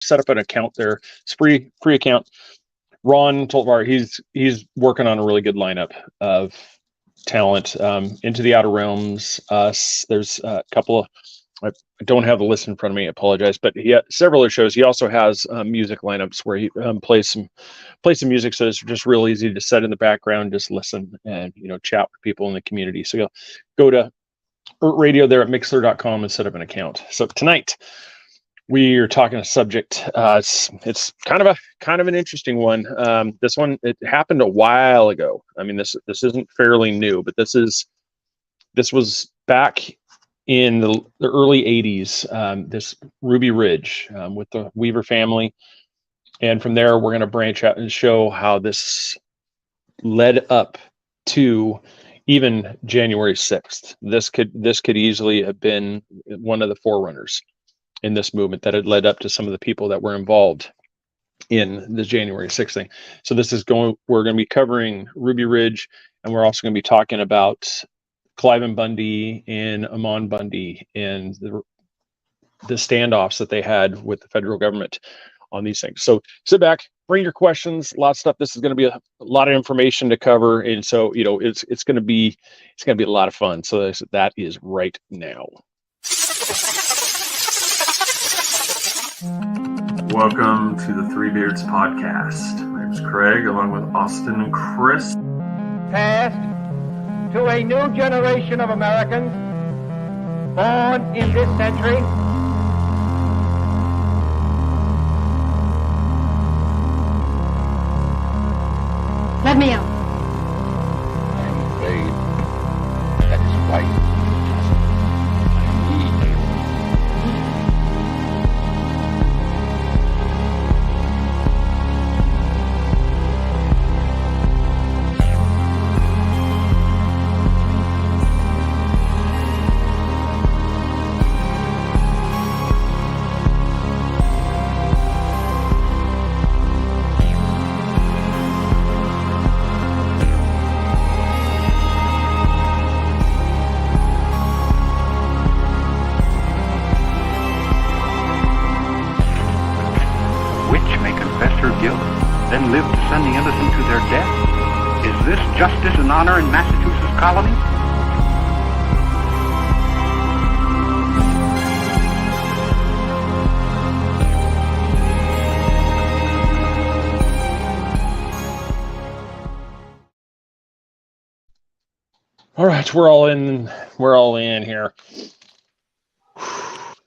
set up an account there. It's free account. Ron Tolvar, he's working on a really good lineup of talent. Into the Outer Realms, us. There's a couple of. I don't have the list in front of me. I apologize, but he had several other shows. He also has music lineups where he plays some music, so it's just real easy to set in the background, just listen, and chat with people in the community. So go to Radio there at Mixler.com and set up an account. So tonight we are talking a subject. It's kind of an interesting one. This one, it happened a while ago. I mean, this isn't fairly new, but this was back in the early 80s. This Ruby Ridge with the Weaver family, and from there we're going to branch out and show how this led up to even January 6th. This could easily have been one of the forerunners in this movement that had led up to some of the people that were involved in the January 6th thing. So we're going to be covering Ruby Ridge, and we're also going to be talking about Cliven Bundy and Amon Bundy and the standoffs that they had with the federal government on these things. So sit back, bring your questions, a lot of stuff. This is going to be a lot of information to cover, and so it's going to be a lot of fun. So that is right now. Welcome to the Three Beards podcast. My name is Craig, along with Austin and Chris. Passed to a new generation of Americans born in this century. Let me out. I'm afraid that is white. Justice and honor in Massachusetts colony? All right, we're all in here.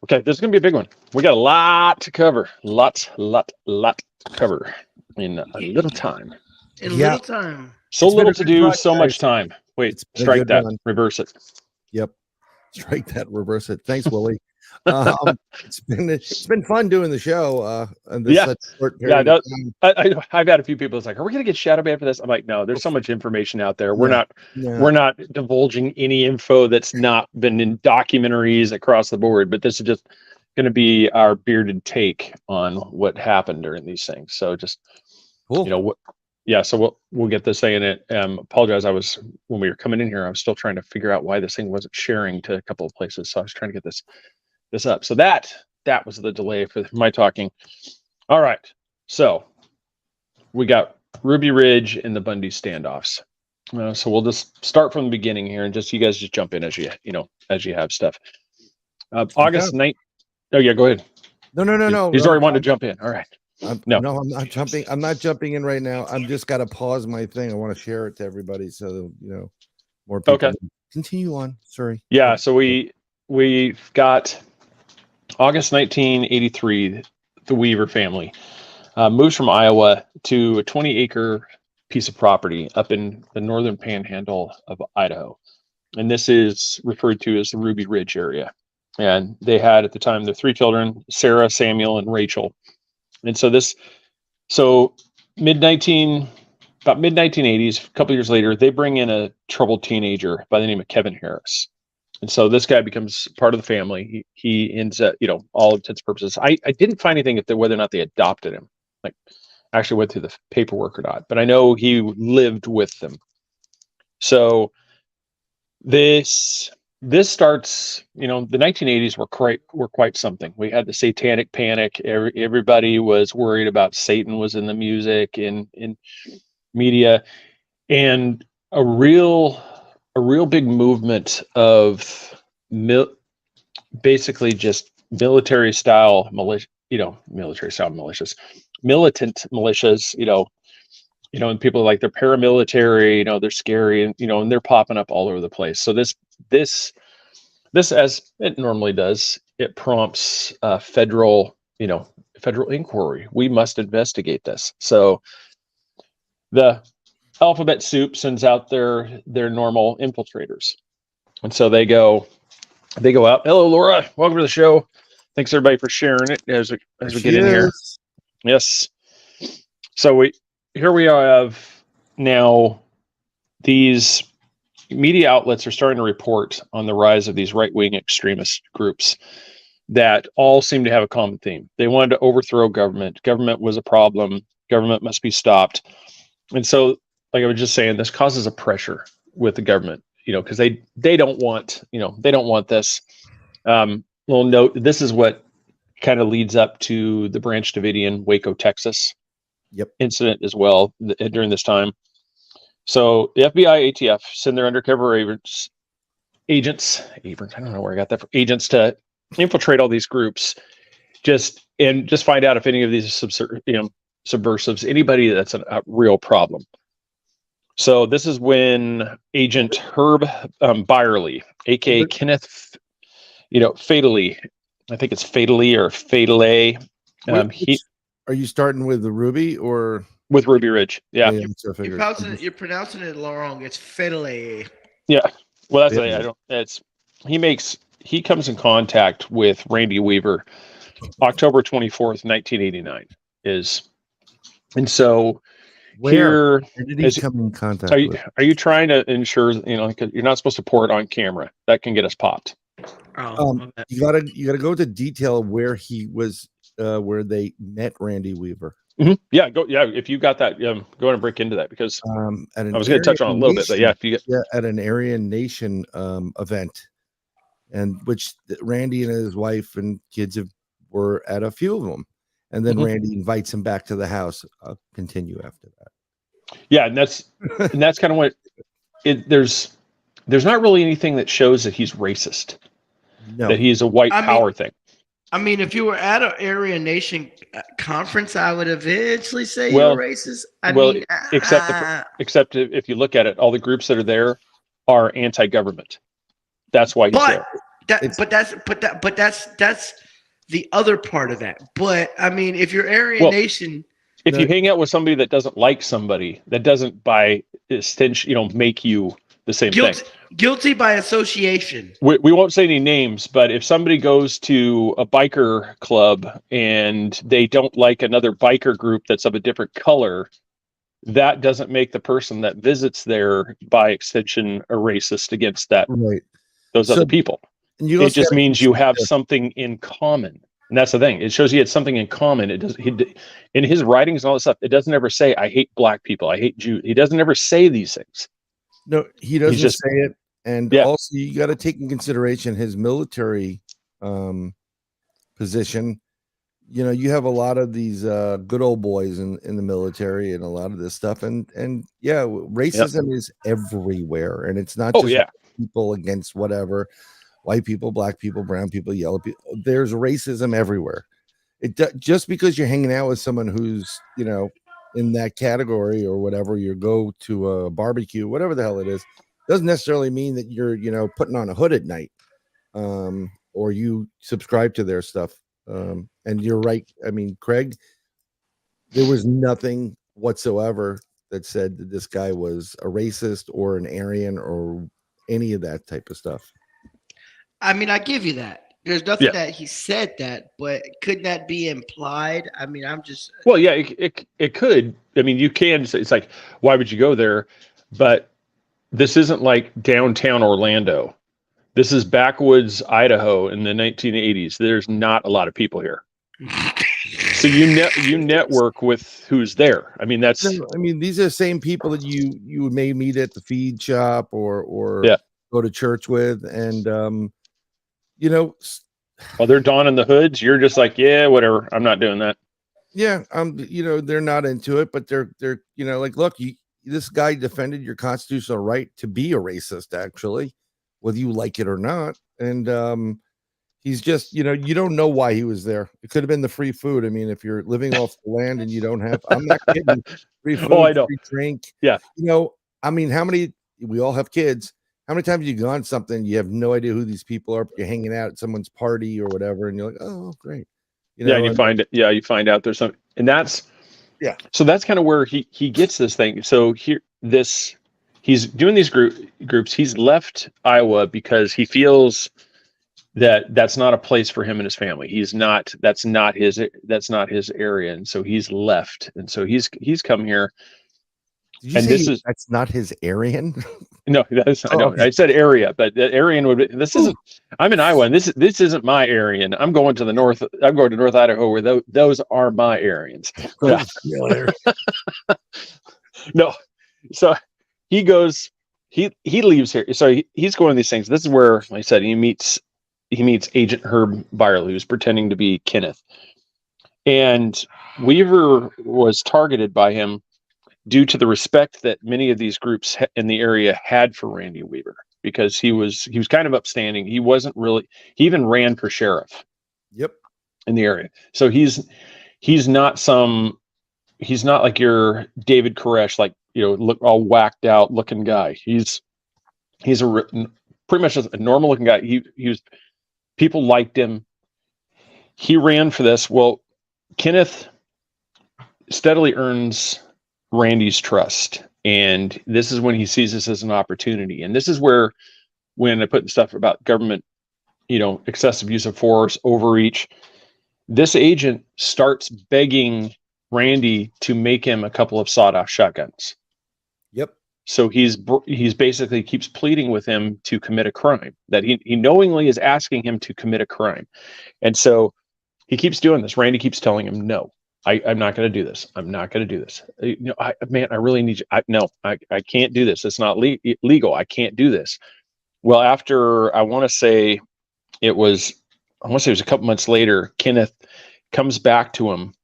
Okay, this is gonna be a big one. We got a lot to cover. Lot to cover in a little time. Little time. So little to do, so much time. Wait, strike that, reverse it. Yep. Strike that, reverse it. Thanks, Willie. It's been fun doing the show. Such short period of time. I've had a few people. It's like, are we gonna get shadow banned for this? I'm like, no. There's so much information out there. We're not divulging any info that's not been in documentaries across the board. But this is just going to be our bearded take on what happened during these things. So just cool. So we'll get this thing in it. Apologize. When we were coming in here, I was still trying to figure out why this thing wasn't sharing to a couple of places. So I was trying to get this up. So that was the delay for my talking. All right. So we got Ruby Ridge and the Bundy Standoffs. So we'll just start from the beginning here, and you guys just jump in as you have stuff. August 9th. Oh yeah, go ahead. No. He's already wanted to jump in. All right. No, I'm not jumping. I'm not jumping in right now. I'm just got to pause my thing. I want to share it to everybody so more people. Okay. Continue on. Sorry. Yeah. So we've got August 1983. The Weaver family moves from Iowa to a 20-acre piece of property up in the northern panhandle of Idaho, and this is referred to as the Ruby Ridge area. And they had at the time their 3 children: Sarah, Samuel, and Rachel. And so about mid 1980s, a couple years later, they bring in a troubled teenager by the name of Kevin Harris. And so this guy becomes part of the family. He ends up, all intents and purposes. I didn't find anything whether or not they adopted him, like actually went through the paperwork or not, but I know he lived with them. So this this starts, the 1980s were quite something. We had the satanic panic. Everybody was worried about Satan was in the music, in media, and a real big movement of basically just military style militia, militant militias, and people are like, they're paramilitary, they're scary, and they're popping up all over the place. So this, as it normally does, it prompts federal inquiry. We must investigate this. So the alphabet soup sends out their normal infiltrators, and so they go out. Hello, Laura. Welcome to the show. Thanks everybody for sharing it as we get in here. Yes. So here we have now, these media outlets are starting to report on the rise of these right-wing extremist groups that all seem to have a common theme. They wanted to overthrow government. Government was a problem. Government must be stopped. And so, like I was just saying, this causes a pressure with the government, because they don't want, this. Little note, this is what kind of leads up to the Branch Davidian Waco, Texas incident as well during this time. So the FBI, ATF send their undercover agents, I don't know where I got that from, agents to infiltrate all these groups, just find out if any of these subversives, anybody that's a real problem. So this is when Agent Herb Byerly, aka Kenneth, Fatally, I think it's Fatally or Fatale. Are you starting with the Ruby or with Ruby Ridge? Yeah. You're pronouncing it wrong. It's Fatale. Yeah. Well, that's he comes in contact with Randy Weaver, October 24th, 1989 and so where did he come in contact with? Are you trying to ensure, you're not supposed to pour it on camera. That can get us popped. You gotta go to detail where he was, where they met Randy Weaver. Mm-hmm. Yeah, if you got that, go ahead and break into that, because I was going to touch on it a little bit, but at an Aryan Nation event, and which Randy and his wife and kids were at a few of them, and then Randy invites him back to the house. I'll continue after that. Yeah, and that's kind of what there's not really anything that shows that he's racist. No. That he's a white power thing. I mean, if you were at an Aryan Nation conference, I would eventually say you're racist. Except if you look at it, all the groups that are there are anti-government. That's why he's there. But that's the other part of that. But I mean, if you're Aryan Nation, if you hang out with somebody that doesn't like somebody, that doesn't by extension, make you the same thing. Guilty by association. We won't say any names, but if somebody goes to a biker club and they don't like another biker group that's of a different color, that doesn't make the person that visits there, by extension, a racist against those other people. It just means you have something in common. And that's the thing. It shows he had something in common. In his writings and all this stuff, it doesn't ever say, I hate black people, I hate Jews. He doesn't ever say these things. No, he doesn't say it. And also, you got to take in consideration his military position. You have a lot of these good old boys in the military and a lot of this stuff. And racism is everywhere. And it's not just people against whatever, white people, black people, brown people, yellow people. There's racism everywhere. Just because you're hanging out with someone who's, in that category or whatever, you go to a barbecue, whatever the hell it is, doesn't necessarily mean that you're, putting on a hood at night, or you subscribe to their stuff. And you're right. I mean, Craig, there was nothing whatsoever that said that this guy was a racist or an Aryan or any of that type of stuff. I mean, I give you that. There's nothing that he said that, but couldn't that be implied? I mean, I'm just... Well, yeah, it could. I mean, you can say, it's like, why would you go there? But this isn't like downtown Orlando. This is backwoods Idaho in the 1980s. There's not a lot of people here. So you network with who's there. I mean, these are the same people that you may meet at the feed shop or go to church with, and you know, While they're donning the hoods, you're just like, yeah, whatever. I'm not doing that. yeah, you know, they're not into it, but they're you know, like, look, this guy defended your constitutional right to be a racist, actually, whether you like it or not, and he's just, you know, you don't know why he was there. It could have been the free food. I mean, if you're living off the land and you don't have, I'm not kidding, free food, I know. free drink. Yeah. You know, I mean, we all have kids. How many times have you gone something, you have no idea who these people are, but you're hanging out at someone's party or whatever, and you're like, oh, great. You know, and you find out there's some, and that's, yeah. So that's kind of where he gets this thing. So he's doing these groups. He's left Iowa because he feels that's not a place for him and his family. That's not his area, and so he's left, and so he's come here. Did you say that's not his Aryan? No, I said area, but the Aryan would be, this isn't. I'm in Iowa, and this isn't my Aryan. I'm going to the north. I'm going to North Idaho, where those are my Aryans. Yeah. No, so he goes. He leaves here. So he's going to these things. This is where, like I said, he meets Agent Herb Byerly, who's pretending to be Kenneth, and Weaver was targeted by him due to the respect that many of these groups in the area had for Randy Weaver, because he was kind of upstanding. He even ran for sheriff. Yep. In the area. So he's not like your David Koresh, like, you know, look all whacked out looking guy. He's pretty much a normal looking guy. He was, people liked him. He ran for this. Well, Kenneth steadily earns Randy's trust, and this is when he sees this as an opportunity. And this is where, when I put the stuff about government, you know, excessive use of force, overreach, this agent starts begging Randy to make him a couple of sawed-off shotguns. Yep. So he's basically keeps pleading with him to commit a crime, that he knowingly is asking him to commit a crime. And so he keeps doing this. Randy keeps telling him, no, I'm not going to do this. I'm not going to do this. You know, I really need you. I can't do this. It's not legal. I can't do this. Well, after, I want to say it was a couple months later, Kenneth comes back to him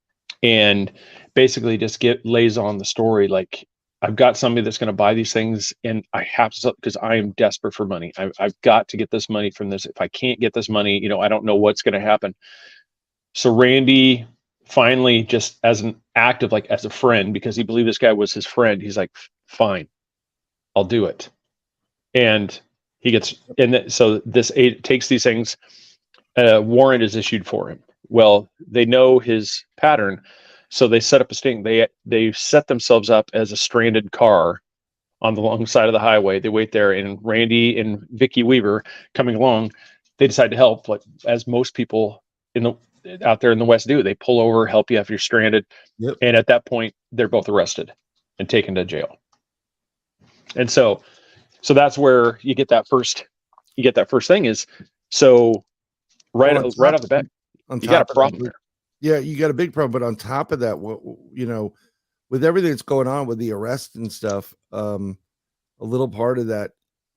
and basically just lays on the story. Like, I've got somebody that's going to buy these things, and I have to, because I am desperate for money. I've got to get this money from this. If I can't get this money, you know, I don't know what's going to happen. So Randy finally, just as an act of, like, as a friend, because he believed this guy was his friend, he's like, fine, I'll do it. And he gets, so this aide takes these things, a warrant is issued for him. Well, they know his pattern, so they set up a sting. They set themselves up as a stranded car on the long side of the highway. They wait there, and Randy and Vicky Weaver coming along, they decide to help, like, as most people out there in the West do. They pull over, help you if you're stranded. Yep. And at that point, they're both arrested and taken to jail. And so that's where you get that first thing is, so right off the bat, you got a problem there. Yeah, you got a big problem. But on top of that, you know, with everything that's going on with the arrest and stuff, a little part of that,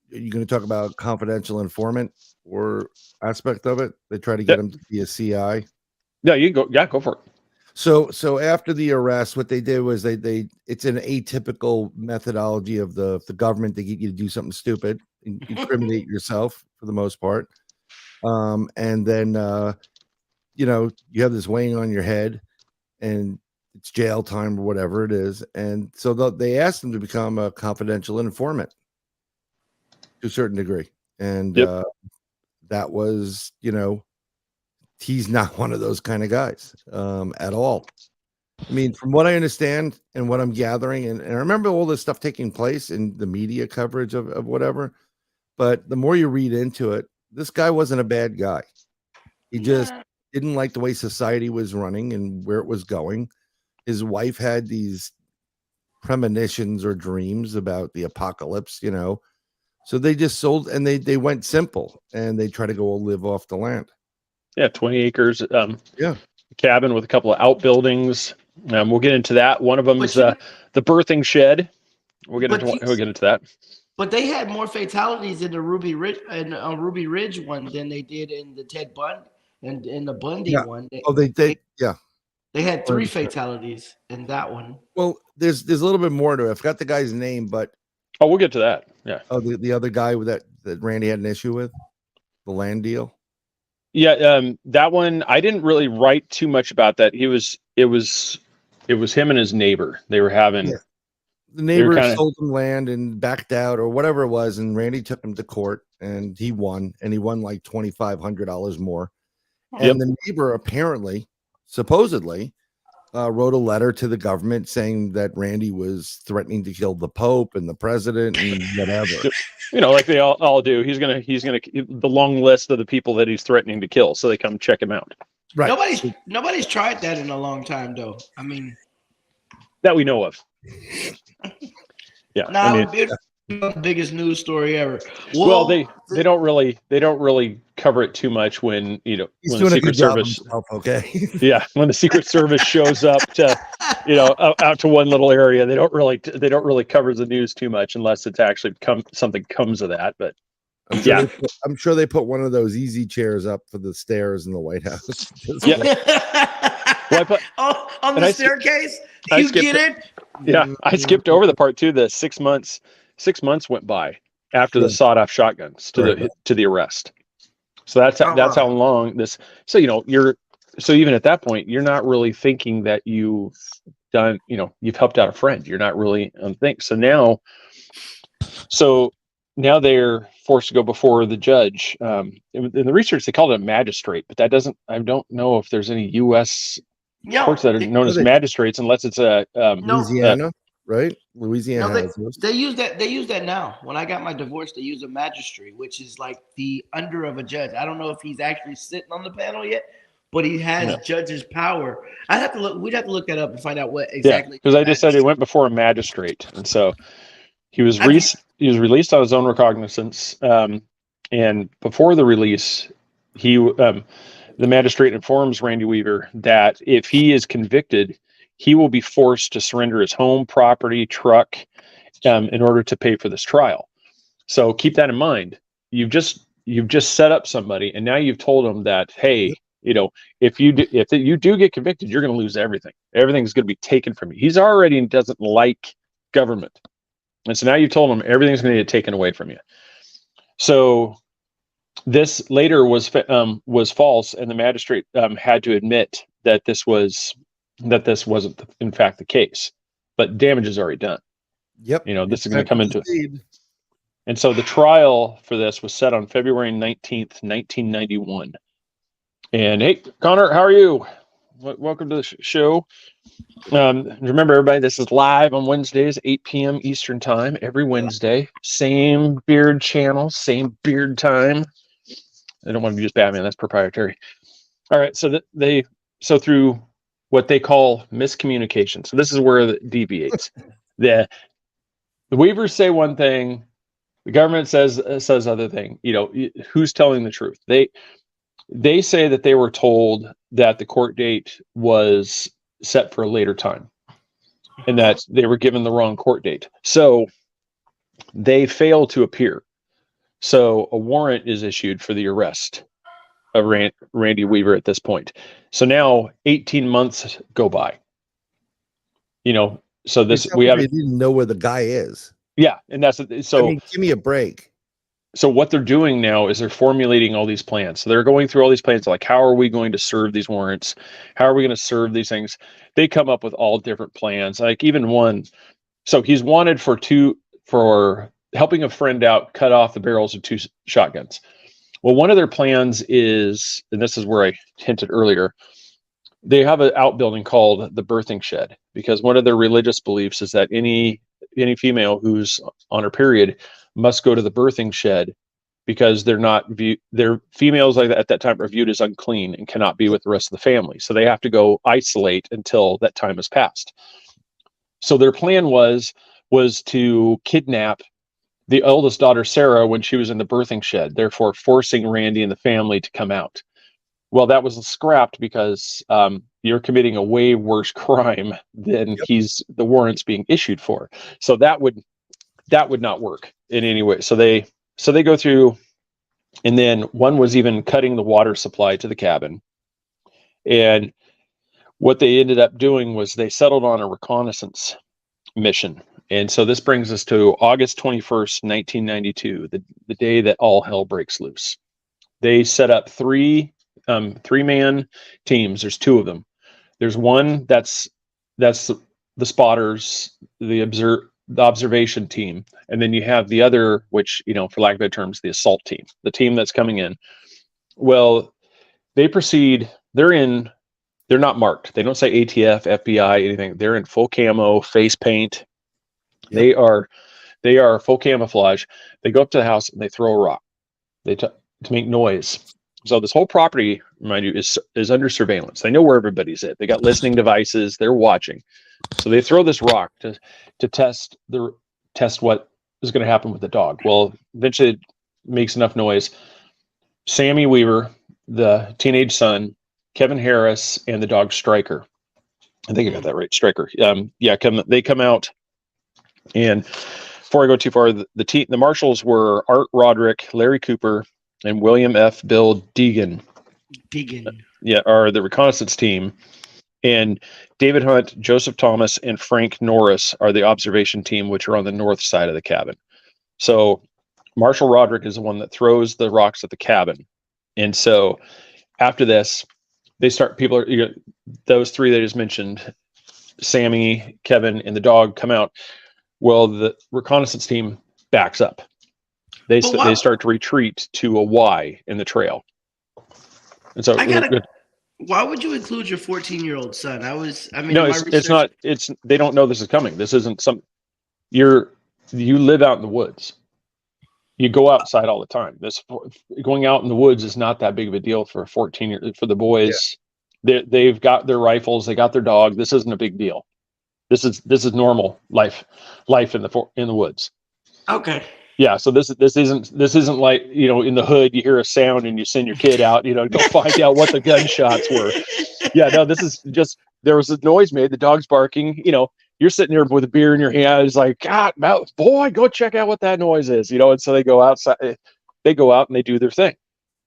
you're going to talk about confidential informant or aspect of it. They try to get him to be a CI. No, you go. Yeah, go for it. So after the arrest, what they did was they it's an atypical methodology of the government to get you to do something stupid, incriminate yourself for the most part, and then you know, you have this weighing on your head, and it's jail time or whatever it is, and so they asked him to become a confidential informant to a certain degree, and that was, you know, he's not one of those kind of guys at all. I mean, from what I understand and what I'm gathering, and I remember all this stuff taking place in the media coverage of whatever, but the more you read into it, this guy wasn't a bad guy. He just didn't like the way society was running and where it was going. His wife had these premonitions or dreams about the apocalypse, you know. So they just sold, and they went simple, and they try to go live off the land. Yeah, 20 acres. Cabin with a couple of outbuildings. We'll get into that. One of them is the birthing shed. We'll get into that. But they had more fatalities in the Ruby Ridge one than they did in the Ted Bundy and in the Bundy one. They had 3 100%. fatalities in that one. Well, there's a little bit more to it. I forgot the guy's name, but we'll get to that. Yeah. Oh, the other guy that Randy had an issue with, the land deal. Yeah, that one I didn't really write too much about that. It was him and his neighbor. They were having the neighbor sold him land and backed out or whatever it was, and Randy took him to court and he won like $2,500 more. And the neighbor apparently, supposedly, wrote a letter to the government saying that Randy was threatening to kill the Pope and the president and whatever. Like they all do. He's gonna the long list of the people that he's threatening to kill, so they come check him out. Right. Nobody's tried that in a long time, though. I mean, that we know of. Yeah. Now, the biggest news story ever. Well, they don't really cover it too much when he's when doing the Secret Service. Okay. Yeah, when the Secret Service shows up to out to one little area, they don't really cover the news too much unless it's actually something comes of that. But I'm sure they put one of those easy chairs up for the stairs in the White House. On the staircase, you get it. Yeah, I skipped over the part too. The 6 months went by after the sawed-off shotguns to the arrest. So that's how long this. So so even at that point, you're not really thinking that you've done. You've helped out a friend. You're not really thinking. So now they're forced to go before the judge. In the research, they called it a magistrate, but that doesn't. I don't know if there's any U.S. courts that are known as magistrates, unless it's a Louisiana, right? Louisiana. They use that now. When I got my divorce, they use a magistrate, which is like the under of a judge. I don't know if he's actually sitting on the panel yet, but he has judge's power. We'd have to look that up and find out what exactly. Because I just said it went before a magistrate, and so he was released on his own recognizance. And before the release, the magistrate informs Randy Weaver that if he is convicted, he will be forced to surrender his home, property, truck, in order to pay for this trial. So keep that in mind. You've just set up somebody, and now you've told them that, hey, if you do get convicted, you're going to lose everything. Everything's going to be taken from you. He's already doesn't like government, and so now you've told him everything's going to get taken away from you. So this later was false, and the magistrate had to admit that this wasn't in fact the case, but damage is already done. Yep. This is going to come into it. And so the trial for this was set on February 19th, 1991. And hey, Connor, how are you? Welcome to the show. Remember, everybody, this is live on Wednesdays, 8 p.m. Eastern time, every Wednesday. Same beard channel, same beard time. I don't want to use Batman. That's proprietary. All right. So through what they call miscommunication. So this is where it deviates. The Weavers say one thing, the government says other thing. Who's telling the truth? They say that they were told that the court date was set for a later time, and that they were given the wrong court date. So they fail to appear. So a warrant is issued for the arrest of Randy Weaver at this point. So now 18 months go by. So we didn't know where the guy is. Yeah, and that's so. Give me a break. So what they're doing now is they're formulating all these plans. So they're going through all these plans, like, how are we going to serve these warrants? How are we going to serve these things? They come up with all different plans. Like even one. So he's wanted for helping a friend out cut off the barrels of 2 shotguns. Well, one of their plans is, and this is where I hinted earlier, they have an outbuilding called the birthing shed, because one of their religious beliefs is that any female who's on her period must go to the birthing shed, because their females like that at that time are viewed as unclean and cannot be with the rest of the family. So they have to go isolate until that time has passed. So their plan was to kidnap the eldest daughter, Sarah, when she was in the birthing shed, therefore forcing Randy and the family to come out. Well, that was scrapped because you're committing a way worse crime than the warrants being issued for. So that would that would not work in any way. So they go through, and then one was even cutting the water supply to the cabin. And what they ended up doing was they settled on a reconnaissance mission. And so this brings us to August 21st, 1992, the day that all hell breaks loose. They set up three-man teams. There's two of them. There's one that's the spotters, the observation team, and then you have the other, which, for lack of better terms, the assault team, the team that's coming in. Well, they proceed. They're not marked. They don't say ATF, FBI, anything. They're in full camo, face paint. Yep. They are full camouflage. They go up to the house and they throw a rock. To make noise. So this whole property, mind you, is under surveillance. They know where everybody's at. They got listening devices. They're watching. So they throw this rock to test what is going to happen with the dog. Well, eventually it makes enough noise. Sammy Weaver, the teenage son, Kevin Harris, and the dog Stryker. I think I got that right, Stryker. They come out, and before I go too far, the marshals were Art Roderick, Larry Cooper, and William F. Bill Deegan. Are the reconnaissance team. And David Hunt, Joseph Thomas, and Frank Norris are the observation team, which are on the north side of the cabin. So Marshal Roderick is the one that throws the rocks at the cabin. And so after this, those three that I just mentioned, Sammy, Kevin, and the dog come out. Well, the reconnaissance team backs up. They start to retreat to a Y in the trail. And so why would you include your 14-year-old son? It's not. They don't know this is coming. This isn't you live out in the woods. You go outside all the time. Going out in the woods is not that big of a deal for for the boys. Yeah. They've got their rifles. They got their dog. This isn't a big deal. This is normal life in the woods. Okay. Yeah. So this isn't like, in the hood, you hear a sound and you send your kid out, go find out what the gunshots were. Yeah. No, this is just, there was a noise made. The dog's barking, you're sitting there with a beer in your hand. It's like, God, boy, go check out what that noise is, and so they go outside, they go out and they do their thing.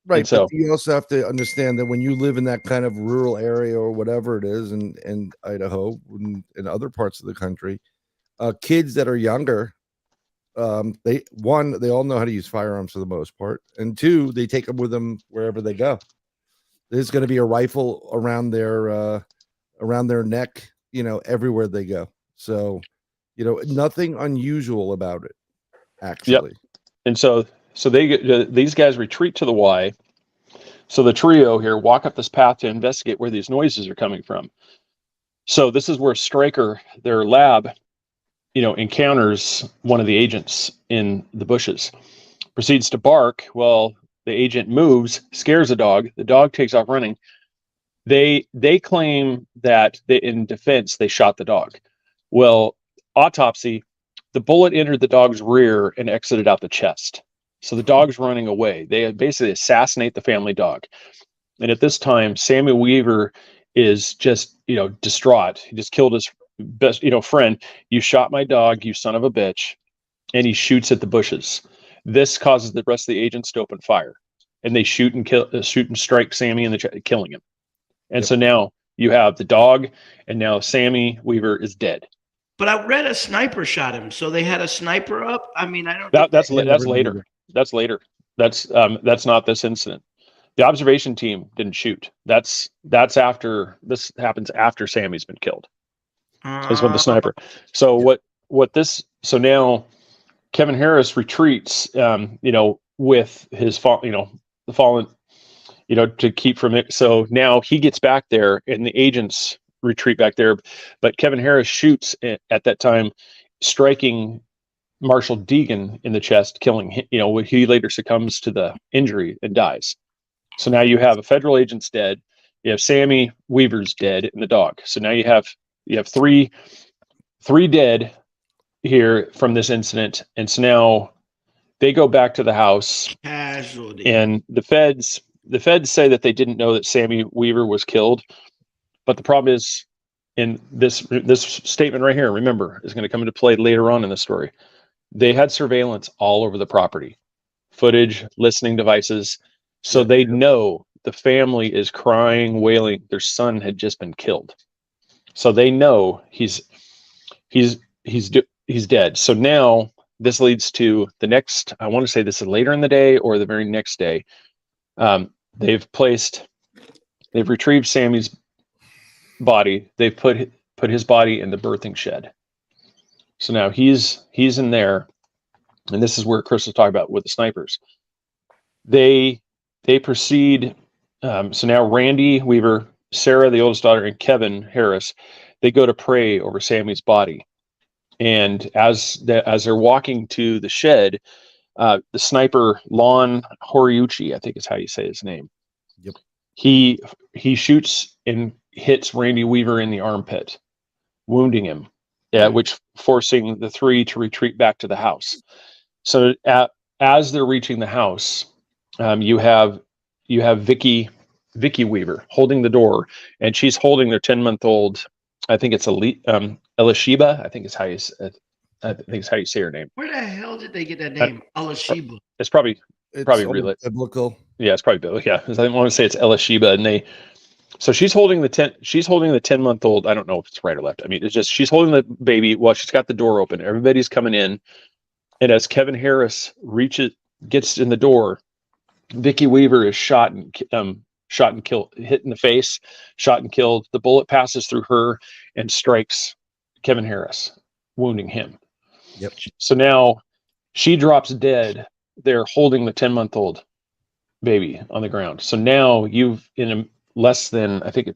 Right. And so but you also have to understand that when you live in that kind of rural area or whatever it is in Idaho and in other parts of the country, kids that are younger, they all know how to use firearms for the most part. And two, they take them with them wherever they go. There's going to be a rifle around their neck, everywhere they go. So, nothing unusual about it, actually. Yep. And so these guys retreat to the Y. So the trio here walk up this path to investigate where these noises are coming from. So this is where Stryker, their lab, encounters one of the agents in the bushes, proceeds to bark. Well, the agent moves, scares the dog. The dog takes off running. They claim that in defense, they shot the dog. Well, autopsy, the bullet entered the dog's rear and exited out the chest. So the dog's running away. They basically assassinate the family dog. And at this time, Sammy Weaver is just, distraught. He just killed his best, friend. You shot my dog, you son of a bitch. And he shoots at the bushes. This causes the rest of the agents to open fire. And they shoot and strike Sammy in the chest, killing him. And so now you have the dog, and now Sammy Weaver is dead. But I read a sniper shot him, so they had a sniper up. I mean, I don't. That's later. That's later. That's not this incident. The observation team didn't shoot. That's after. This happens after Sammy's been killed. Is when the sniper. So So now Kevin Harris retreats. With his the fallen. To keep from it. So now he gets back there and the agents retreat back there. But Kevin Harris shoots at that time, striking Marshal Deegan in the chest, killing him. He later succumbs to the injury and dies. So now you have a federal agent's dead. You have Sammy Weaver's dead and the dog. So now you have three dead here from this incident. And so now they go back to the house. Casualty. And the feds say that they didn't know that Sammy Weaver was killed. But the problem is, in this statement right here, remember, is going to come into play later on in the story. they had surveillance all over the property, footage, listening devices. So they know the family is crying, wailing. Their son had just been killed. So they know he's dead. So now this leads to the next, I want to say this is later in the day or the very next day. They've retrieved Sammy's body. They've put his body in the birthing shed. So now he's in there, and this is where Chris was talking about with the snipers. They proceed. So now Randy Weaver, Sarah, the oldest daughter, and Kevin Harris, they go to pray over Sammy's body. And as they're walking to the shed, the sniper Lon Horiuchi, I think is how you say his name. Yep. He shoots and hits Randy Weaver in the armpit, wounding him, which forcing the three to retreat back to the house. So as they're reaching the house, you have Vicky Weaver holding the door, and she's holding their 10-month-old. I think it's Elisheba. I think is how you say her name. Where the hell did they get that name, Elisheba? It's probably related. Biblical. Yeah, it's probably biblical. Yeah, I want to say it's Elisheba, and so she's holding the 10-month-old. I don't know if it's right or left. I mean, it's just she's holding the baby while she's got the door open. Everybody's coming in, and as Kevin Harris gets in the door, Vicky Weaver is shot and killed, hit in the face, shot and killed. The bullet passes through her and strikes Kevin Harris, wounding him. Yep. So now she drops dead. They're holding the 10-month-old baby on the ground. So now less than, I think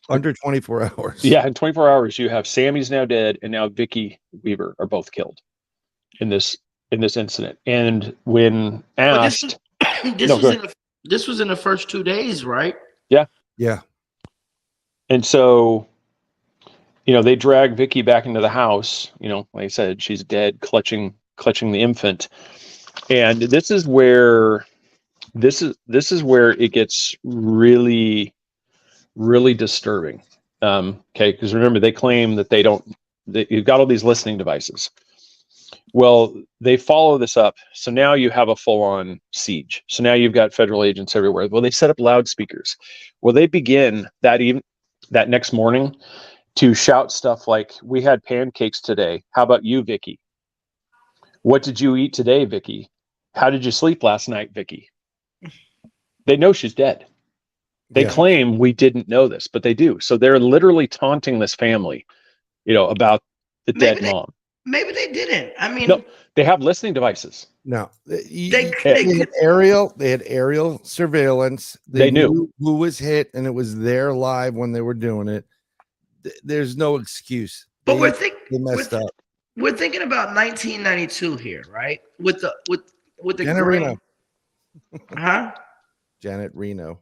under 24 hours. Yeah, in 24 hours, you have Sammy's now dead, and now Vicky Weaver are both killed in this incident. And when asked, this was in the first 2 days, right? Yeah. Yeah. And so, they drag Vicky back into the house. Like I said, she's dead, clutching the infant. And this is where it gets really, really disturbing. Okay, because remember, they claim that you've got all these listening devices. Well, they follow this up. So now you have a full-on siege. So now you've got federal agents everywhere. Well, they set up loudspeakers. Well, they begin that next morning to shout stuff like, "We had pancakes today. How about you, Vicky? What did you eat today, Vicky? How did you sleep last night, Vicky?" They know she's dead. They claim we didn't know this, but they do. So they're literally taunting this family, about the dead mom. Maybe they didn't. I mean, no, they have listening devices. No, they had aerial surveillance. They knew who was hit, and it was there live when they were doing it. There's no excuse. But they messed up. We're thinking about 1992 here, right? With the Janet Reno. Huh? Janet Reno.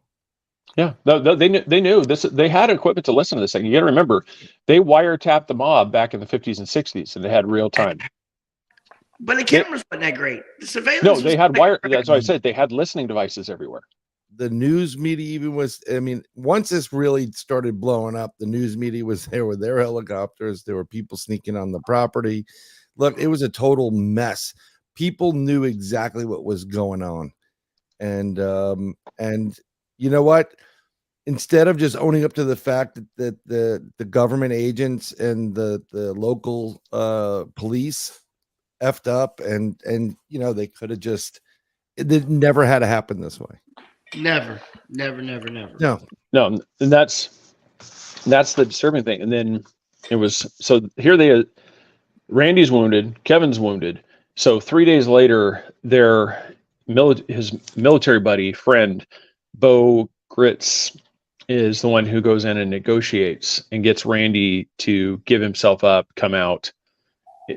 Yeah, they knew this. They had equipment to listen to this thing. You got to remember, they wiretapped the mob back in the 50s and 60s, and they had real time. But the cameras weren't that great. The surveillance. No, they had wire. That's what I said. They had listening devices everywhere. The news media even was. I mean, once this really started blowing up, the news media was there with their helicopters. There were people sneaking on the property. Look, it was a total mess. People knew exactly what was going on, and you know what? Instead of just owning up to the fact that the government agents and the local police effed up, and they could have just, it never had to happen this way. Never. No. And that's the disturbing thing. And then it was, so here Randy's wounded, Kevin's wounded. So 3 days later, his military buddy, friend, Bo Gritz, is the one who goes in and negotiates and gets Randy to give himself up, come out,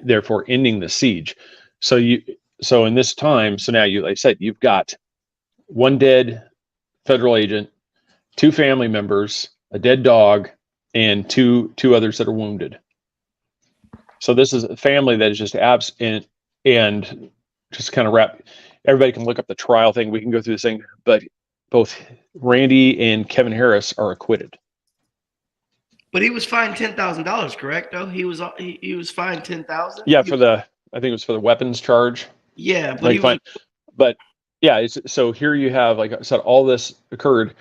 therefore ending the siege. So in this time, so now like I said, you've got one dead federal agent, 2 family members, a dead dog, and two others that are wounded. So this is a family that is just absent, and just kind of everybody can look up the trial thing. We can go through this thing, but both Randy and Kevin Harris are acquitted. But he was fined $10,000, correct? Though he was fined $10,000. Yeah, for the I think it was for the weapons charge. Yeah, but Like fine, but yeah. So here you have, like I said, all this occurred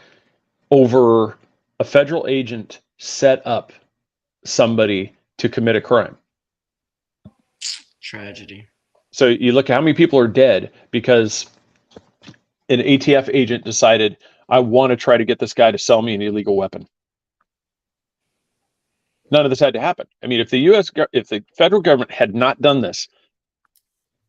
over a federal agent set up somebody to commit a crime. tragedy. So you look at how many people are dead because an ATF agent decided, I want to try to get this guy to sell me an illegal weapon. None of this had to happen. I mean, if the federal government had not done this,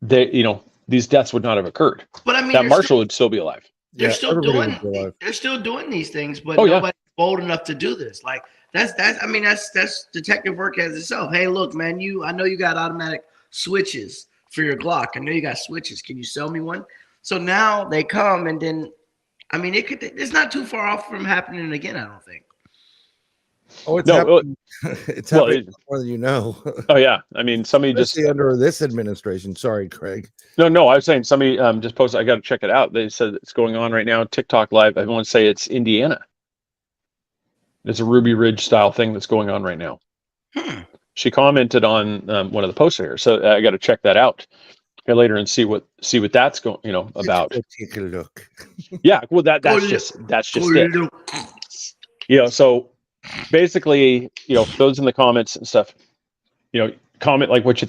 these deaths would not have occurred. But I mean, That Marshall would still be alive. They're Yeah, still everybody doing. would be alive. They're still doing these things, but Oh, yeah. nobody's bold enough to do this. Like that's detective work as itself. Hey, look, man, I know you got automatic switches for your Glock. I know you got switches. Can you sell me one? So now they come, and then, I mean, it's not too far off from happening again, I don't think. Oh, it's No, happening. It's well, happening more than you know. Oh yeah, I mean, somebody just Especially under this administration. Sorry, Craig. no. I was saying somebody just posted. I got to check it out. They said it's going on right now. TikTok live. I want to say it's Indiana. It's a Ruby Ridge style thing that's going on right now. She commented on one of the posts here, so I got to check that out later and see what that's going. About. Take a look. Yeah, well, that's just it. So basically, those in the comments and stuff, comment like what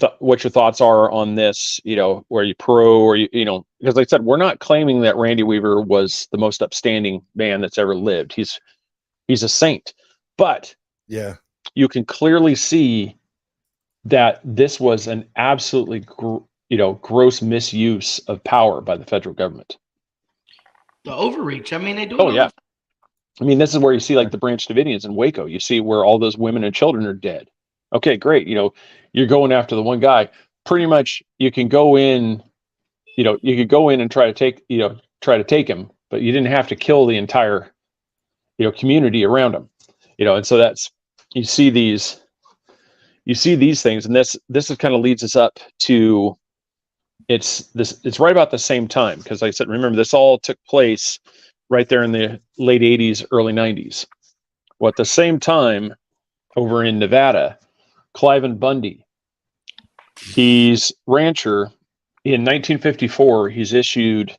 your thoughts are on this, where you pro or because like I said, we're not claiming that Randy Weaver was the most upstanding man that's ever lived. He's a saint, but yeah, you can clearly see that this was an absolutely gross misuse of power by the federal government. The overreach. I mean, they do. Oh yeah. I mean, this is where you see like the Branch Davidians in Waco. You see where all those women and children are dead. Okay, great. You're going after the one guy. Pretty much, you can go in. You could go in and try to take him, but you didn't have to kill the entire, community around him. And so you see these things, and this kind of leads us up to it's right about the same time, because like I said, remember, this all took place right there in the late 80s, early 90s. Well, at the same time, over in Nevada, Cliven Bundy, he's rancher. In 1954, he's issued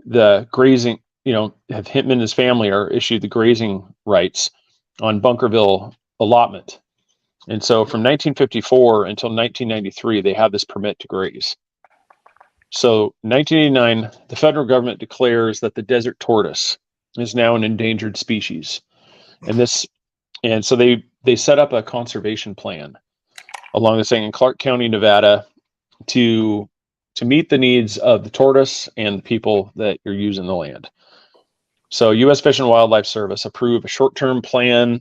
the grazing, have him and his family are issued the grazing rights on Bunkerville allotment. And so from 1954 until 1993, they have this permit to graze. So 1989, the federal government declares that the desert tortoise is now an endangered species. And so they set up a conservation plan along the thing in Clark County, Nevada, to meet the needs of the tortoise and the people that are using the land. So U.S. Fish and Wildlife Service approved a short-term plan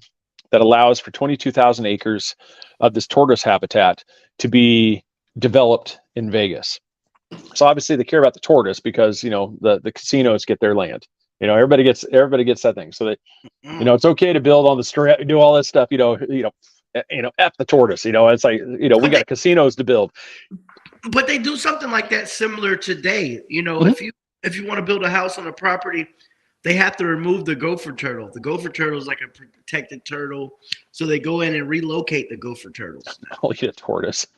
that allows for 22,000 acres of this tortoise habitat to be developed in Vegas. So obviously they care about the tortoise because the casinos get their land. Everybody gets that thing. So that it's okay to build on the strip, do all this stuff. F the tortoise. It's like we got casinos to build. But they do something like that similar today. Mm-hmm. If you want to build a house on a property, they have to remove the gopher turtle. The gopher turtle is like a protected turtle, so they go in and relocate the gopher turtles. Oh, yeah, tortoise.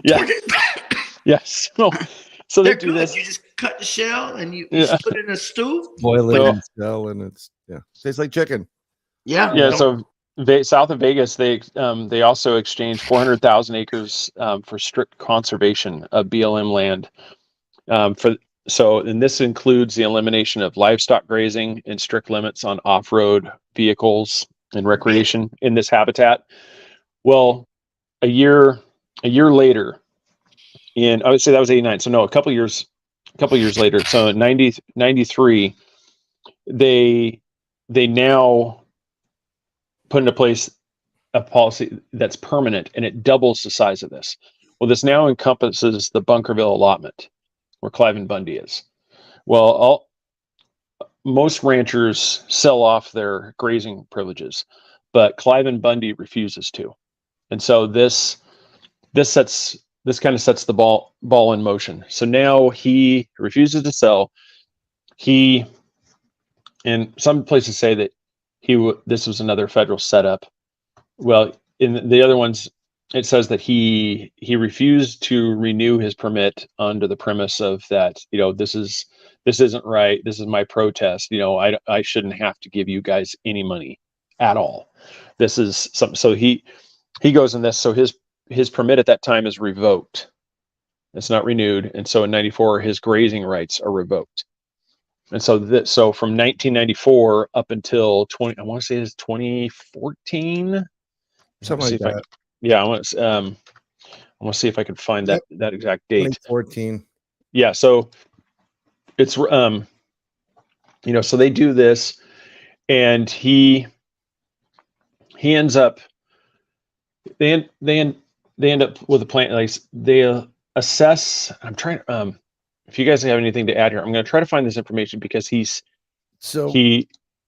Yeah. Yes. So they do this. You just cut the shell and you just put it in a stew, boil it and sell, and it's tastes like chicken. Yeah. Yeah. So south of Vegas, they also exchanged 400,000 acres for strict conservation of BLM land. And this includes the elimination of livestock grazing and strict limits on off-road vehicles and recreation in this habitat. Well, a year later, I would say that was 89. So no, a couple years later. So in 93, they now put into place a policy that's permanent, and it doubles the size of this. Well, this now encompasses the Bunkerville allotment where Cliven Bundy is. Well, most ranchers sell off their grazing privileges, but Cliven Bundy refuses to. And so this kind of sets the ball in motion. So now he refuses to sell. And some places say that this was another federal setup. Well, in the other ones, it says that he refused to renew his permit under the premise of that, this isn't right. This is my protest. I shouldn't have to give you guys any money at all. This is something. So he goes in this. So his permit at that time is revoked. It's not renewed. And so in 94, his grazing rights are revoked. And so from 1994 up until I want to say it's 2014. Something like that. I want to see if I can find that exact date. 2014. Yeah. So it's, so they do this, and he ends up, they end up with a plan. Like they assess. I'm trying. If you guys have anything to add here, I'm going to try to find this information because he's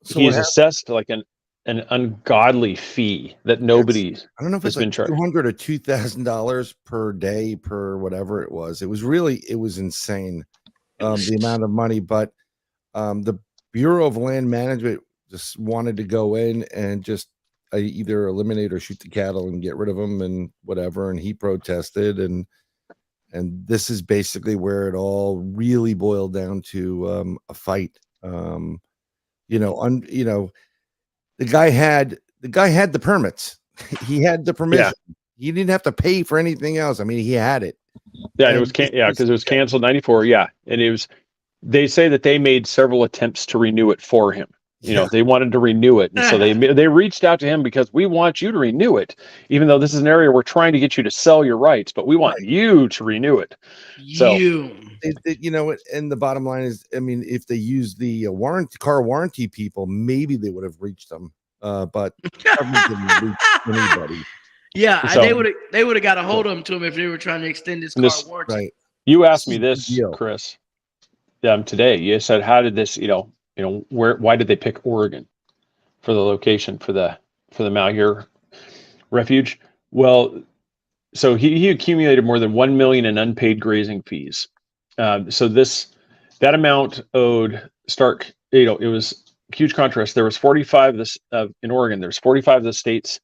assessed like an ungodly fee that nobody. I don't know if it's been like charged. $200 or $2,000 per day per whatever it was. It was insane, the amount of money. But the Bureau of Land Management just wanted to go in and just either eliminate or shoot the cattle and get rid of them and whatever. And he protested, and this is basically where it all really boiled down to a fight. The guy had the permits. He had the permission. Yeah. He didn't have to pay for anything else. I mean, he had it. Yeah, and because it was canceled 94. Yeah, and they say that they made several attempts to renew it for him. They wanted to renew it, and so they reached out to him because we want you to renew it, even though this is an area we're trying to get you to sell your rights, but we want you to renew it. So, and the bottom line is, I mean, if they used the car warranty people, maybe they would have reached them, but government didn't reach anybody. Yeah, so, they would have got a hold of him if they were trying to extend his car warranty. Right. You asked me this, Chris, today. You said, how did this, why did they pick Oregon for the location for the Malheur refuge? Well, so he accumulated more than 1 million in unpaid grazing fees. So that amount owed Stark, it was huge contrast. There was 45 in Oregon. There's 45 of the states,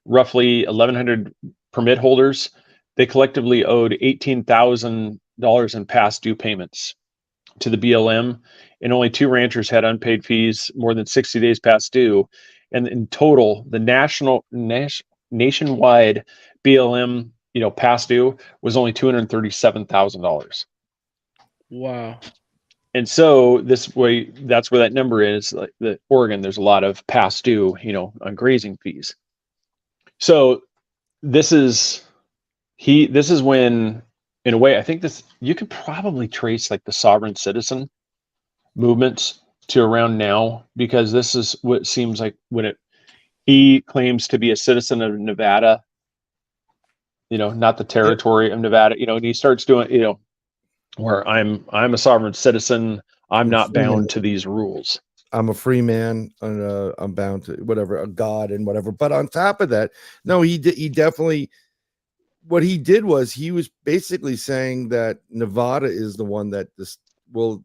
roughly 1,100 permit holders. They collectively owed $18,000 in past due payments to the BLM, and only 2 ranchers had unpaid fees more than 60 days past due. And in total, the nationwide BLM, past due was only $237,000. Wow. And so that's where that number is. Like Oregon, there's a lot of past due, on grazing fees. So this is when, in a way, I think you could probably trace like the sovereign citizen movements to around now, because this is what seems like when he claims to be a citizen of Nevada, not the territory of Nevada, and he starts doing, where I'm a sovereign citizen. I'm not bound to these rules. I'm a free man, and I'm bound to whatever, a god and whatever. But on top of that, no, he definitely, what he did was he was basically saying that Nevada is the one that this will,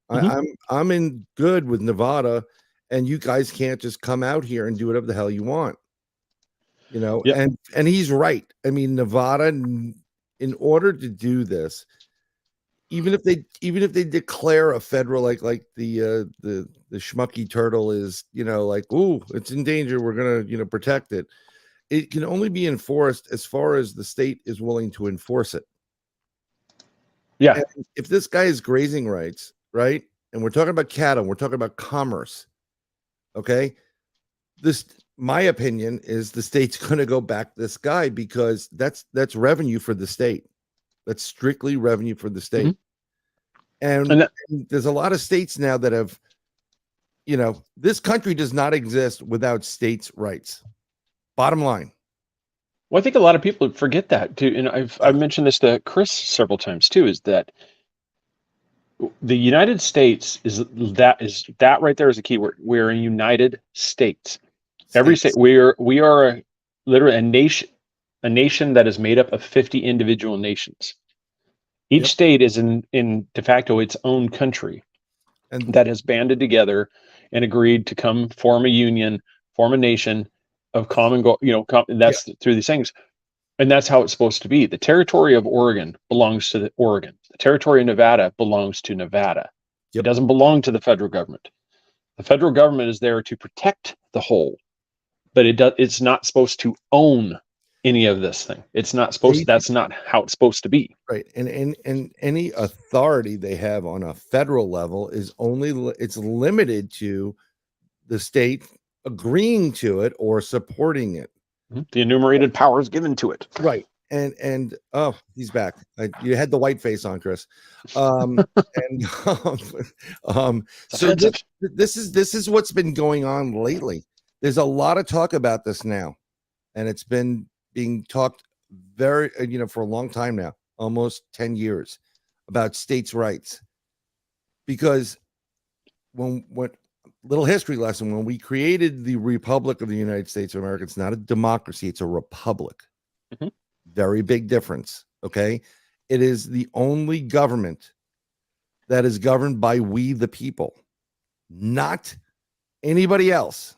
I'm in good with Nevada, and you guys can't just come out here and do whatever the hell you want, yep. And he's right. I mean, Nevada, in order to do this, even if they declare a federal, like the schmucky turtle is, ooh, it's in danger, we're gonna protect it. It can only be enforced as far as the state is willing to enforce it. Yeah. And if this guy has grazing rights, right, and we're talking about cattle, we're talking about commerce, okay, my opinion is the state's going to go back this guy, because that's revenue for the state. That's strictly revenue for the state. Mm-hmm. And there's a lot of states now that have, this country does not exist without states' rights. Bottom line. Well, I think a lot of people forget that too. And I've mentioned this to Chris several times too, is that the United States is that right there is a key word. We're a United States. Every state, we are literally a nation that is made up of 50 individual nations. Each state is in de facto its own country, and that has banded together and agreed to come form a union, form a nation of common goal. Through these things. And that's how it's supposed to be. The territory of Oregon belongs to Oregon. The territory of Nevada belongs to Nevada. Yep. It doesn't belong to the federal government. The federal government is there to protect the whole, but it's not supposed to own any of this thing. It's not supposed to, that's not how it's supposed to be. Right. And any authority they have on a federal level is it's limited to the state agreeing to it or supporting it. The enumerated powers given to it. Right. And oh, he's back. You had the white face on, Chris. So this is what's been going on lately. There's a lot of talk about this now, and it's been being talked very, for a long time now, almost 10 years, about states' rights. Because when little history lesson, when we created the Republic of the United States of America, it's not a democracy, it's a republic. Mm-hmm. Very big difference. Okay. It is the only government that is governed by we the people, not anybody else.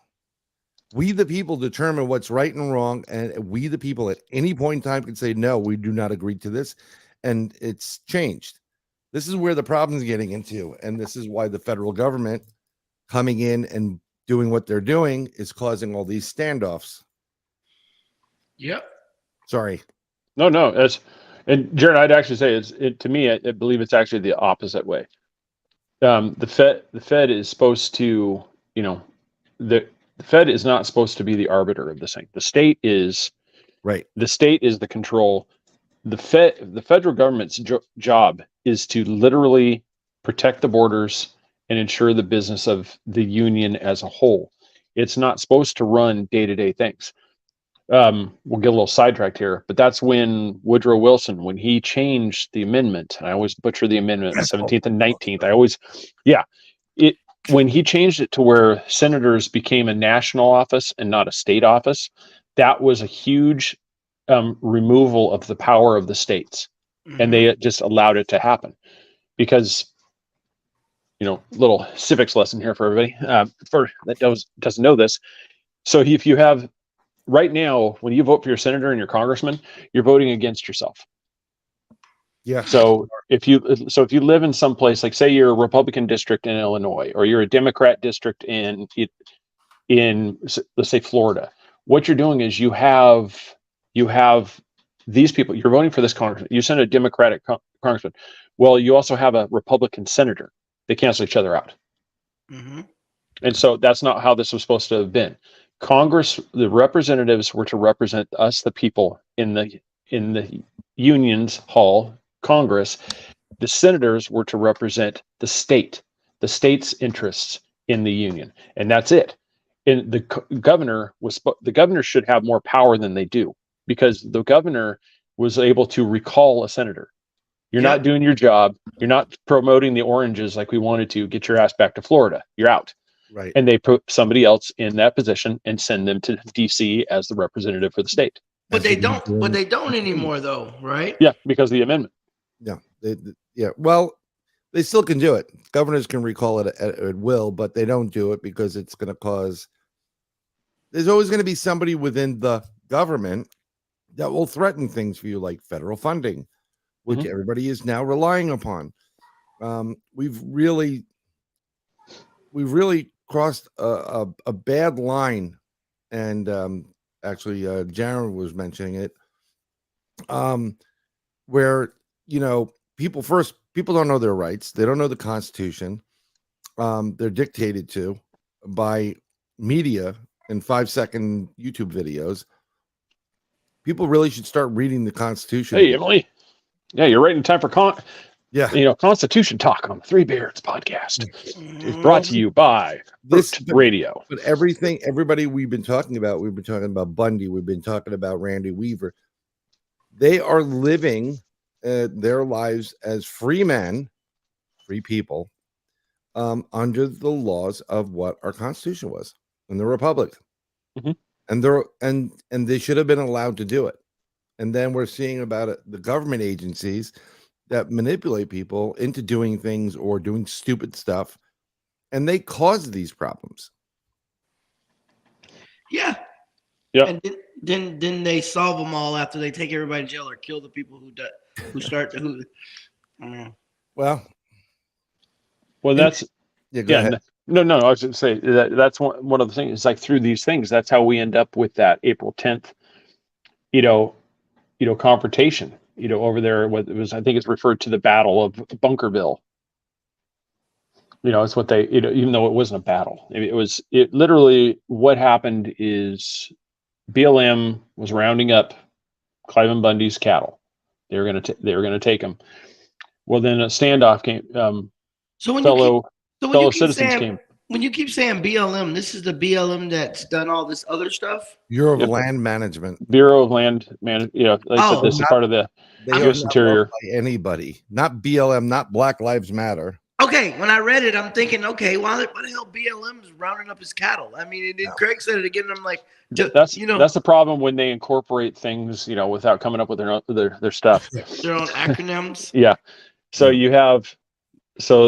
We the people determine what's right and wrong, and we the people at any point in time can say, no, we do not agree to this, and it's changed. This is where the problem is getting into, and this is why the federal government coming in and doing what they're doing is causing all these standoffs. Yep. Sorry. No, and Jared, I'd actually say to me, I believe it's actually the opposite way. The Fed is supposed to, the Fed is not supposed to be the arbiter of this thing. The state is right. The state is the control. The federal government's job is to literally protect the borders and ensure the business of the union as a whole. It's not supposed to run day-to-day things. We'll get a little sidetracked here, but that's when Woodrow Wilson, when he changed the amendment, and I always butcher the amendment, 17th and 19th. When he changed it to where senators became a national office and not a state office, that was a huge removal of the power of the states. Mm-hmm. And they just allowed it to happen because, little civics lesson here for everybody, for that doesn't know this. So if you have, right now, when you vote for your senator and your congressman, you're voting against yourself. Yeah. So if you live in some place, like say you're a Republican district in Illinois, or you're a Democrat district in let's say Florida, what you're doing is you have these people. You're voting for this congressman. You send a Democratic congressman. Well, you also have a Republican senator. They cancel each other out. Mm-hmm. And so that's not how this was supposed to have been. Congress, the representatives were to represent us, the people, in the union's hall, Congress. The senators were to represent the state's interests in the union, and that's it. And the governor should have more power than they do, because the governor was able to recall a senator. You're not doing your job. You're not promoting the oranges like we wanted to. Get your ass back to Florida. You're out. Right. And they put somebody else in that position and send them to DC as the representative for the state. But they don't anymore, though, right? Yeah, because of the amendment. Yeah. Well, they still can do it. Governors can recall it at will, but they don't do it because it's going to cause. There's always going to be somebody within the government that will threaten things for you, like federal funding, which everybody is now relying upon. We've really crossed a bad line, and actually Jaron was mentioning it, where people don't know their rights. They don't know the Constitution. They're dictated to by media in 5-second YouTube videos. People really should start reading the Constitution. Hey, Emily. Yeah, you're right in time for Constitution Talk on the Three Beards podcast. It's brought to you by this Radio. But everybody we've been talking about Bundy, we've been talking about Randy Weaver. They are living their lives as free men, free people, under the laws of what our Constitution was in the Republic. Mm-hmm. And they should have been allowed to do it. And then we're seeing about it, the government agencies that manipulate people into doing things or doing stupid stuff, and they cause these problems. Yeah. Yep. And then they solve them all after they take everybody to jail or kill the people who start to Well, that's go ahead. No, I was going to say that's one of the things. It's like through these things, that's how we end up with that April 10th, confrontation, over there. What it was, I think it's referred to the Battle of Bunkerville. It's what they, even though it wasn't a battle, it literally, what happened is BLM was rounding up Cliven Bundy's cattle. They were going to take them. Well, then a standoff came. Fellow citizens came. When you keep saying BLM, this is the BLM that's done all this other stuff. Bureau of Land Management. Bureau of Land Management. Like I said, this is part of the U.S. Interior. By anybody, not BLM, not Black Lives Matter. Okay, when I read it, I'm thinking, okay, why the hell BLM is rounding up his cattle? I mean, Craig said it again, and I'm like, that's the problem when they incorporate things, without coming up with their stuff. Their own acronyms. Yeah. So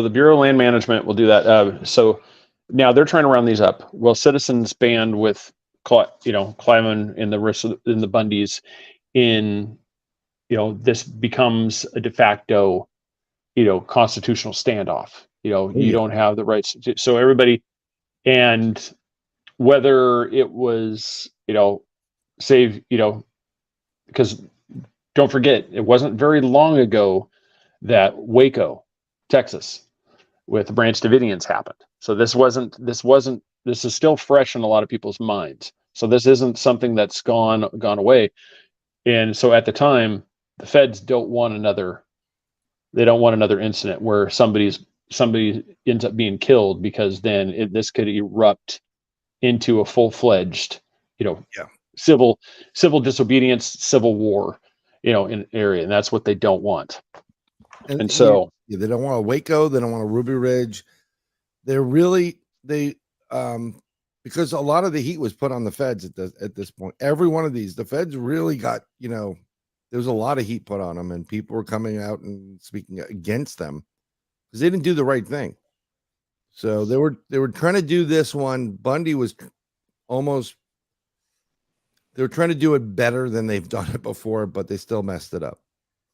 the Bureau of Land Management will do that. So now they're trying to round these up. Well, citizens band with, Cliven and the rest of the Bundys this becomes a de facto, constitutional standoff. You don't have the rights so everybody, and whether it was, because don't forget, it wasn't very long ago that Waco, Texas, with the Branch Davidians happened. So this is still fresh in a lot of people's minds. So this isn't something that's gone away. And so at the time, the feds don't want another incident where somebody ends up being killed, because then this could erupt into a full-fledged, civil disobedience, civil war, in an area. And that's what they don't want. And so they don't want a Waco, they don't want a Ruby Ridge. Because a lot of the heat was put on the feds at this point. Every one of these, the feds really got, there was a lot of heat put on them, and people were coming out and speaking against them because they didn't do the right thing. So they were trying to do this one. Bundy was they were trying to do it better than they've done it before, but they still messed it up,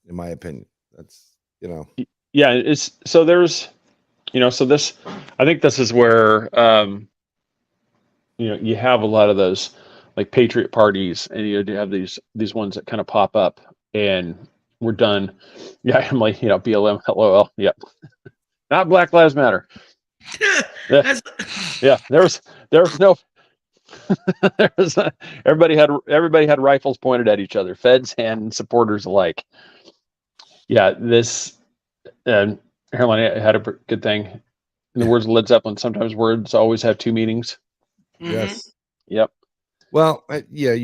in my opinion. That's, yeah, it's so there's, so this, I think this is where, you have a lot of those like patriot parties, and you have these ones that kind of pop up, and we're done. Yeah, I'm like, BLM, LOL. Yeah, not Black Lives Matter. Yeah, there was no. Everybody had rifles pointed at each other, feds and supporters alike. Yeah, this Caroline had a good thing. In the words of Led Zeppelin, sometimes words always have two meanings. Mm-hmm. Yes. Yep. Well, yeah,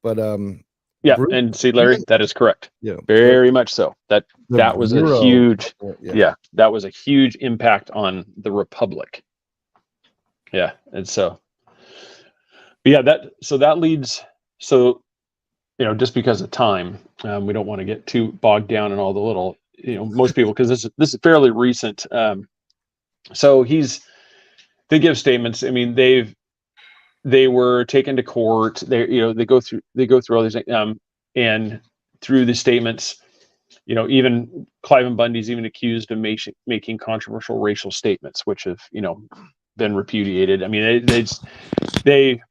but yeah, and see, Larry, that is correct. Yeah, very much so. That was a huge, that was a huge impact on the Republic. Yeah, and so, yeah, that leads. So, just because of time, we don't want to get too bogged down in all the little, most people, because this is fairly recent. So they give statements. I mean, they were taken to court. They go through all these, and through the statements, even Cliven Bundy's even accused of making controversial racial statements, which have been repudiated. I mean, they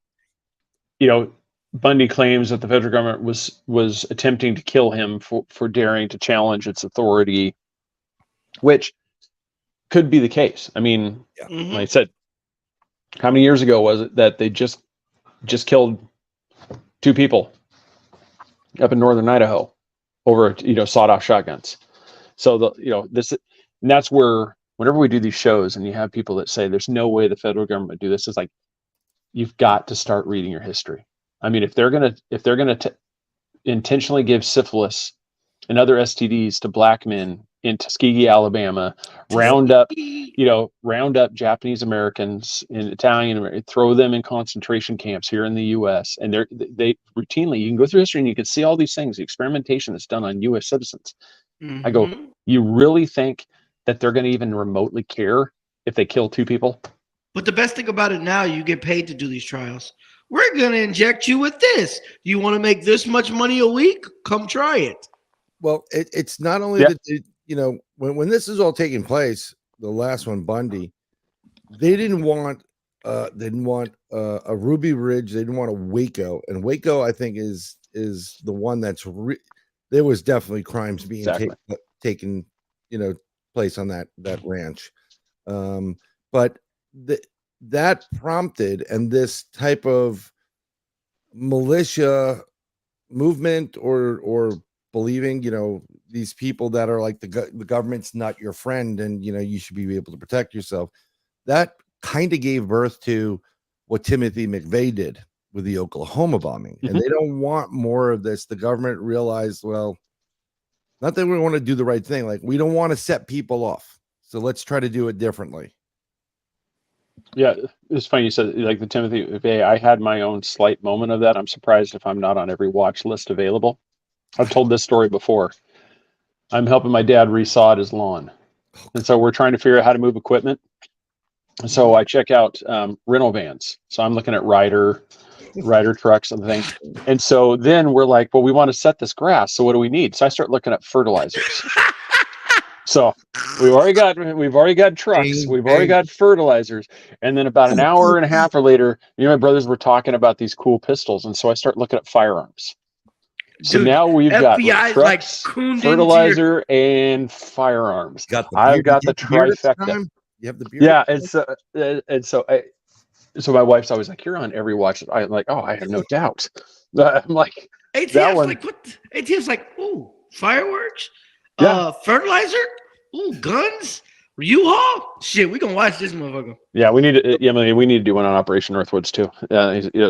Bundy claims that the federal government was attempting to kill him for daring to challenge its authority, which could be the case. I mean, like I said, how many years ago was it that they just killed 2 people up in northern Idaho over sawed-off shotguns? So this, and that's where whenever we do these shows and you have people that say there's no way the federal government would do this, it's like, you've got to start reading your history. I mean, if they're gonna intentionally give syphilis and other STDs to black men in Tuskegee, Alabama, round up Japanese Americans and Italian, throw them in concentration camps here in the U.S. And they routinely, you can go through history and you can see all these things, the experimentation that's done on U.S. citizens. Mm-hmm. I go, you really think that they're going to even remotely care if they kill 2 people? But the best thing about it now, you get paid to do these trials. we're going to inject you with this. You want to make this much money a week? Come try it. Well, it's not only that, when this is all taking place, the last one, Bundy, they didn't want a Ruby Ridge. They didn't want a Waco, and Waco, I think, is the one that's there was definitely crimes being taken, place on that ranch. But that prompted, and this type of militia movement or believing, these people that are like the government's not your friend, and you should be able to protect yourself. That kind of gave birth to what Timothy McVeigh did with the Oklahoma bombing. And they don't want more of this. The government realized, well, not that we want to do the right thing. Like, we don't want to set people off. So let's try to do it differently. Yeah, it's funny you said like the Timothy McVeigh. I had my own slight moment of that. I'm surprised if I'm not on every watch list available. I've told this story before. I'm helping my dad resod his lawn. And so we're trying to figure out how to move equipment. So I check out rental vans. So I'm looking at Ryder trucks and things. And so then we're like, well, we want to set this grass. So what do we need? So I start looking at fertilizers. So we've already got trucks. We've already got fertilizers. And then about an hour and a half or later, my brothers were talking about these cool pistols. And so I start looking at firearms. So now we've got trucks, fertilizer, and firearms. I've got the trifecta. You have the beard. Yeah, so my wife's always like, "You're on every watch." I'm like, "Oh, I have no doubt." I'm like, ATF's like, what? ATF's like, ooh, fireworks, fertilizer, ooh, guns, U-Haul. Shit, we gonna watch this motherfucker. Yeah, we need to. Yeah, we need to do one on Operation Northwoods too.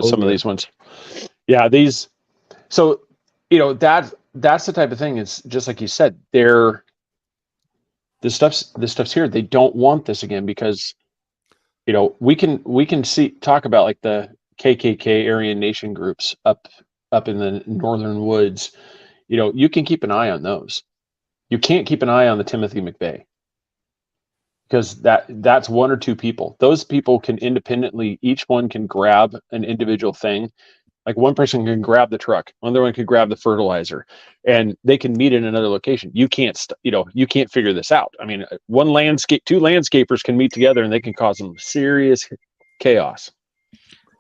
Some of these ones. Yeah, these. So, that's the type of thing. It's just like you said. This stuff's here. They don't want this again because, we can talk about like the KKK Aryan Nation groups up in the northern woods. You can keep an eye on those. You can't keep an eye on the Timothy McVeigh because that's one or two people. Those people can independently, each one can grab an individual thing. Like one person can grab the truck, another one can grab the fertilizer, and they can meet in another location. You can't figure this out. I mean, two landscapers can meet together and they can cause some serious chaos.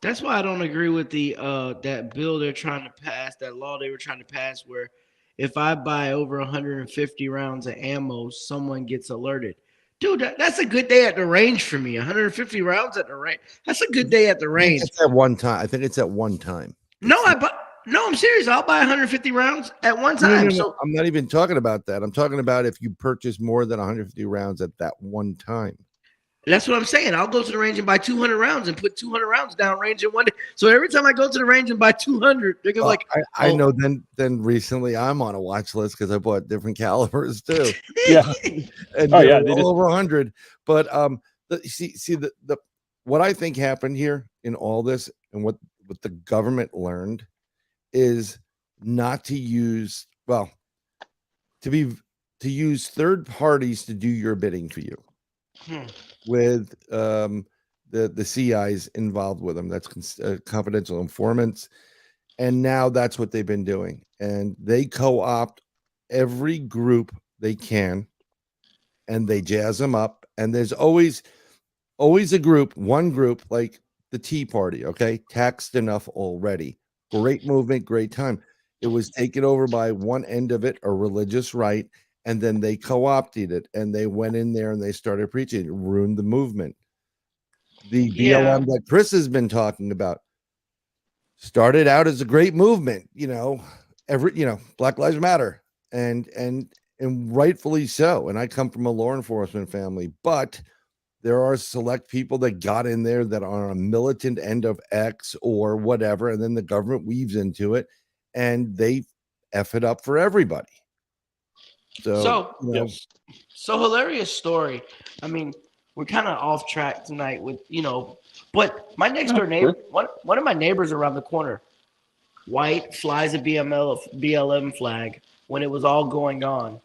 That's why I don't agree with the that bill they're trying to pass, that law they were trying to pass, where if I buy over 150 rounds of ammo, someone gets alerted. Dude, that's a good day at the range for me. 150 rounds at the range. That's a good day at the range. It's at one time. I think it's at one time. No, I'm serious. I'll buy 150 rounds at one time. No. So I'm not even talking about that. I'm talking about if you purchase more than 150 rounds at that one time. That's what I'm saying. I'll go to the range and buy 200 rounds and put 200 rounds down range in one day. So every time I go to the range and buy 200, they're gonna I know. Then recently I'm on a watch list because I bought different calibers too. Yeah, and all over 100. But the what I think happened here in all this, and what the government learned, is not to use to use third parties to do your bidding for you. With the CIs involved with them. That's confidential informants. And now that's what they've been doing. And they co-opt every group they can, and they jazz them up. And there's always one group, like the Tea Party, okay? Taxed enough already. Great movement, great time. It was taken over by one end of it, a religious right. And then they co-opted it, and they went in there and they started preaching. It ruined the movement. The BLM that Chris has been talking about started out as a great movement, Black Lives Matter, and rightfully so. And I come from a law enforcement family, but there are select people that got in there that are on a militant end of X or whatever, and then the government weaves into it, and they F it up for everybody. So hilarious story. I mean, we're kind of off track tonight with, but my next door neighbor, one of my neighbors around the corner, white, flies a BLM flag when it was all going on.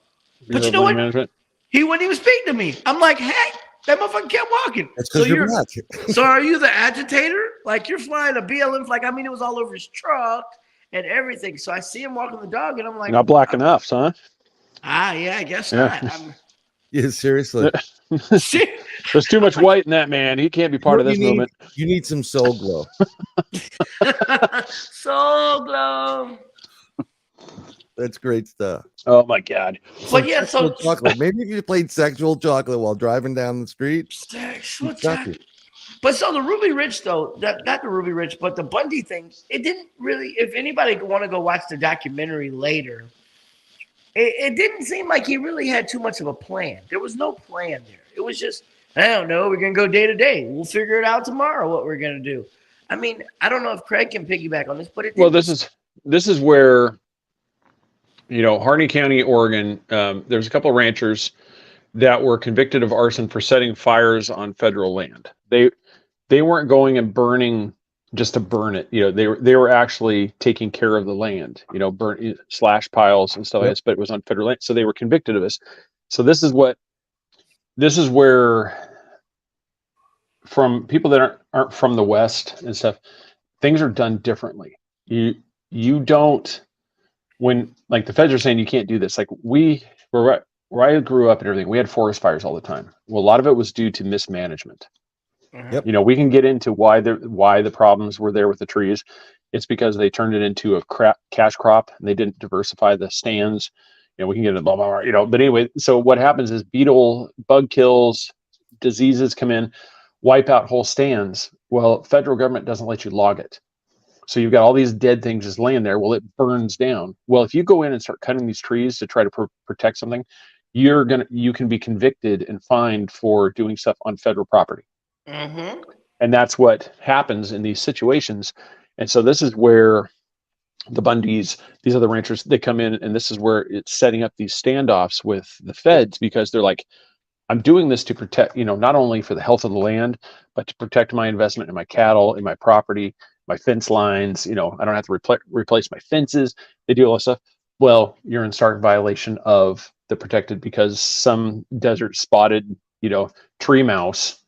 But you know what? He wouldn't even speak to me. I'm like, hey, That motherfucker kept walking. That's because you're black. So are you the agitator? Like you're flying a BLM flag. I mean, it was all over his truck and everything. So I see him walking the dog, and I'm like, not black enough, son. Yeah, I guess Yeah. not. Yeah, seriously. There's too much white in that man. He can't be part of this movement. You need some soul glow. Soul glow. That's great stuff. Oh my God. But yeah, so chocolate. Maybe if you played sexual chocolate while driving down the street. Sexual chocolate. But so the Ruby Ridge, though, not the Ruby Ridge, but the Bundy thing, it didn't really, if anybody want to go watch the documentary later, it didn't seem like he really had too much of a plan. There was no plan there. It was just, I don't know, we're going to go day to day. We'll figure it out tomorrow what we're going to do. I mean, I don't know if Craig can piggyback on this, but this is where, Harney County, Oregon, there's a couple of ranchers that were convicted of arson for setting fires on federal land. They weren't going and burning just to burn it. They were actually taking care of the land, burn slash piles and stuff like this, but it was on federal land. So they were convicted of this. So this is where from people that aren't from the West and stuff, things are done differently. You don't, when like the feds are saying you can't do this, like where I grew up and everything, we had forest fires all the time. Well, a lot of it was due to mismanagement. Yep. We can get into why the problems were there with the trees. It's because they turned it into a cash crop and they didn't diversify the stands. We can get into blah, blah, blah, but anyway, so what happens is bug kills, diseases come in, wipe out whole stands. Well, federal government doesn't let you log it. So you've got all these dead things just laying there. Well, it burns down. Well, if you go in and start cutting these trees to try to protect something, you can be convicted and fined for doing stuff on federal property. Mm-hmm. And that's what happens in these situations. And so this is where the Bundys, these other ranchers, they come in, and this is where it's setting up these standoffs with the feds, because they're like, I'm doing this to protect, not only for the health of the land, but to protect my investment in my cattle, in my property, my fence lines. I don't have to replace my fences. They do all this stuff. Well, you're in stark violation of the protected, because some desert spotted, tree mouse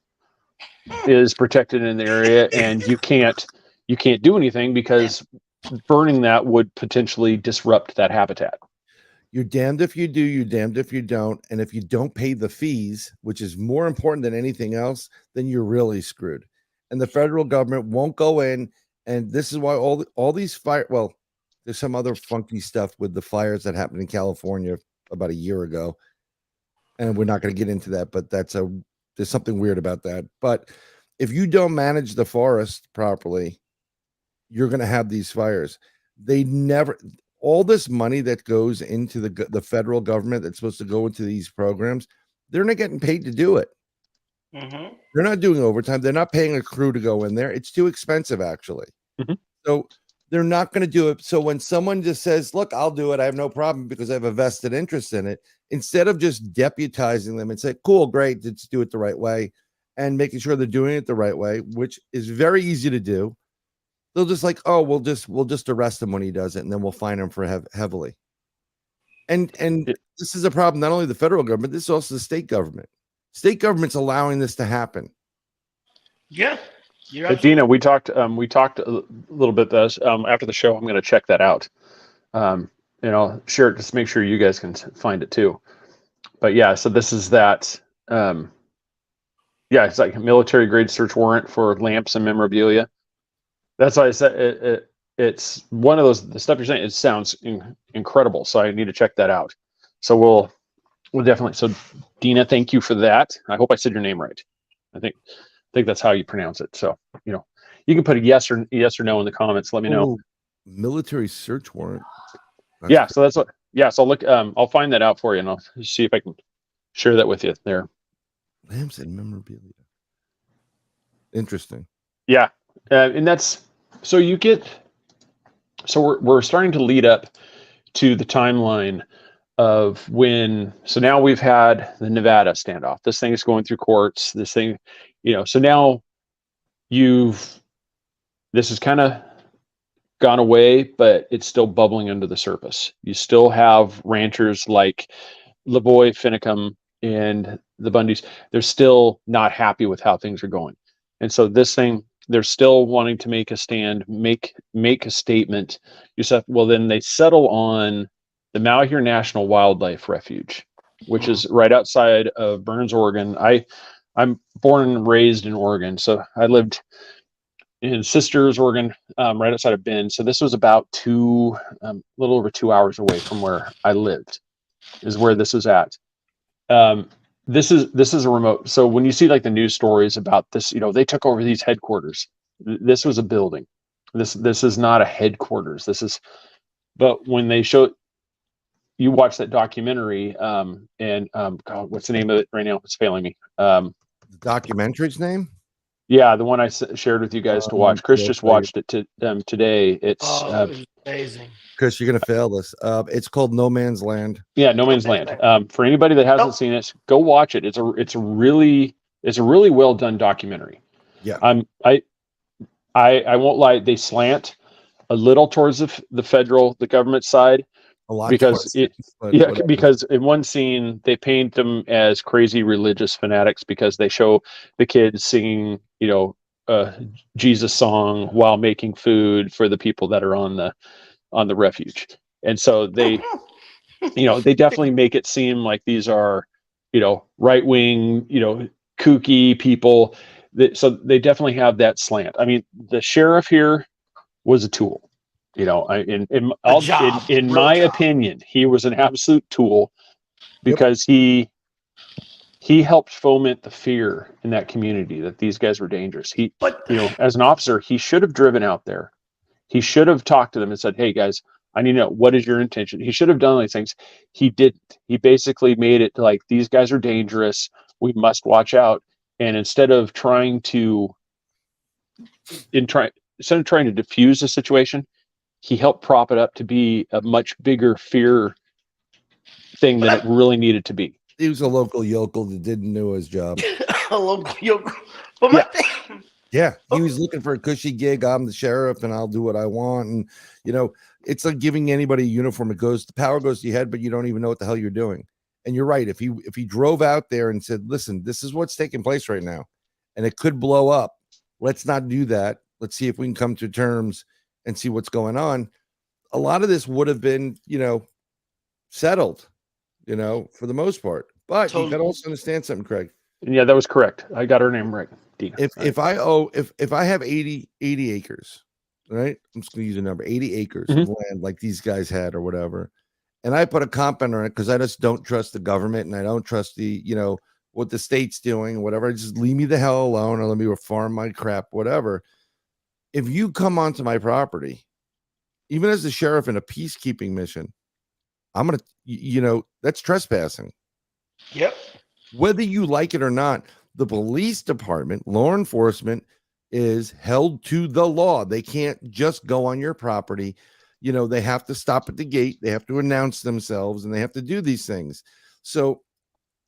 is protected in the area, and you can't do anything because burning that would potentially disrupt that habitat. You're damned if you do, you're damned if you don't. And if you don't pay the fees, which is more important than anything else, then you're really screwed. And the federal government won't go in. And this is why all these there's some other funky stuff with the fires that happened in California about a year ago. And we're not going to get into that, but there's something weird about that. But if you don't manage the forest properly, you're going to have these fires. All this money that goes into the federal government that's supposed to go into these programs, they're not getting paid to do it. Mm-hmm. They're not doing overtime. They're not paying a crew to go in there. It's too expensive, actually. Mm-hmm. So they're not going to do it. So when someone just says, look, I'll do it, I have no problem because I have a vested interest in it, instead of just deputizing them and say, cool, great, let's do it the right way, and making sure they're doing it the right way, which is very easy to do, they'll just like, oh, we'll just arrest him when he does it, and then we'll fine him for heavily. And this is a problem, not only the federal government, this is also the state government. State government's allowing this to happen. Yeah. Dina, we talked a little bit this after the show. I'm going to check that out. Share it, just make sure you guys can find it too. But yeah, so this is that. It's like a military grade search warrant for lamps and memorabilia. That's why I said it's one of those, the stuff you're saying, it sounds incredible. So I need to check that out. So we'll definitely. So Dina, thank you for that. I hope I said your name right. I think that's how you pronounce it. So, you can put a yes or no in the comments. Let me know. Ooh, military search warrant. So that's what. Yeah. So look, I'll find that out for you, and I'll see if I can share that with you there. Lamps and memorabilia. Interesting. Yeah, and that's so you get. So we're starting to lead up to the timeline of when. So now we've had the Nevada standoff. This thing is going through courts. This thing, So now this has kind of gone away, but it's still bubbling under the surface. You still have ranchers like Lavoy Finicum and the Bundys, they're still not happy with how things are going. And so this thing, they're still wanting to make a stand, make a statement. You said, well, then they settle on the Malheur National Wildlife Refuge, which is right outside of Burns, Oregon. I'm born and raised in Oregon, so I lived in Sisters, Oregon, right outside of Bend. So this was about a little over 2 hours away from where I lived, is where this was at. This is a remote. So when you see like the news stories about this, they took over these headquarters. This was a building. This is not a headquarters. But when they show, you watch that documentary, and God, what's the name of it right now? It's failing me. The documentary's name? Yeah, the one I shared with you guys to watch. Chris just watched it today. It's it was amazing. Chris, you're gonna fail this. It's called No Man's Land. Yeah, No Man's Land. For anybody that hasn't seen it, go watch it. It's a really well done documentary. Yeah. I won't lie, they slant a little towards the government side. A lot because whatever. because in one scene they paint them as crazy religious fanatics because they show the kids singing Jesus song while making food for the people that are on the refuge. And so they they definitely make it seem like these are right wing kooky people so they definitely have that slant. I mean, the sheriff here was a tool. In my opinion, he was an absolute tool because he helped foment the fear in that community that these guys were dangerous. As an officer, he should have driven out there. He should have talked to them and said, "Hey guys, I need to know, what is your intention?" He should have done these things. He didn't. He basically made it like, these guys are dangerous. We must watch out. And instead of trying to diffuse the situation, he helped prop it up to be a much bigger fear thing than it really needed to be. He was a local yokel that didn't know his job. A local yokel. But my thing. Yeah, he was looking for a cushy gig. I'm the sheriff, and I'll do what I want. And it's like giving anybody a uniform. The power goes to your head, but you don't even know what the hell you're doing. And you're right. If he drove out there and said, "Listen, this is what's taking place right now, and it could blow up. Let's not do that. Let's see if we can come to terms and see what's going on." A lot of this would have been, settled, for the most part. But you got to also understand something, Craig. Yeah, that was correct. I got her name right. Dina. If I have 80 acres, right? I'm just gonna use a number, 80 acres of land like these guys had or whatever, and I put a comp on it because I just don't trust the government and I don't trust the, what the state's doing, whatever. Just leave me the hell alone, or let me farm my crap, whatever. If you come onto my property, even as the sheriff in a peacekeeping mission, I'm going to, that's trespassing. Yep. Whether you like it or not, the police department, law enforcement is held to the law. They can't just go on your property. They have to stop at the gate. They have to announce themselves and they have to do these things. So,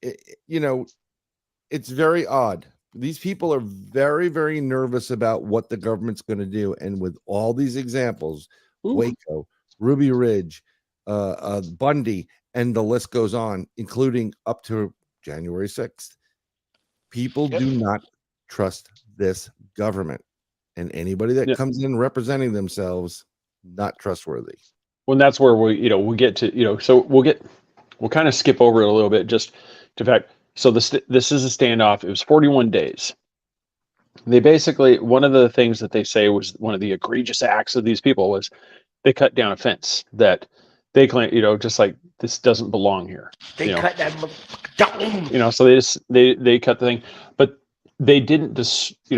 it's very odd. These people are very, very nervous about what the government's going to do. And with all these examples, Waco, Ruby Ridge, Bundy, and the list goes on, including up to January 6th, people do not trust this government. And anybody that comes in representing themselves, not trustworthy. Well, that's where we get to, so we'll kind of skip over it a little bit, just to fact. So this is a standoff. It was 41 days. They basically, one of the things that they say was one of the egregious acts of these people was they cut down a fence that they claim, just like, this doesn't belong here. They cut that down. So they cut the thing, but they didn't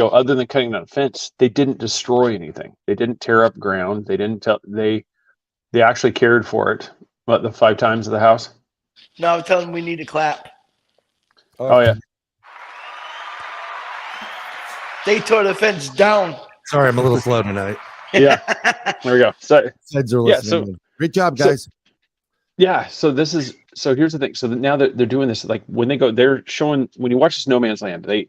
other than cutting down a fence, they didn't destroy anything. They didn't tear up ground. They didn't they actually cared for it. What, the 5 times of the house? No, I was telling them we need to clap. Oh yeah. They tore the fence down. Sorry, I'm a little slow tonight. Yeah. There we go. So Feds are listening. So great job, guys. So here's the thing. So now that they're doing this, like when they go, they're showing, when you watch this No Man's Land, they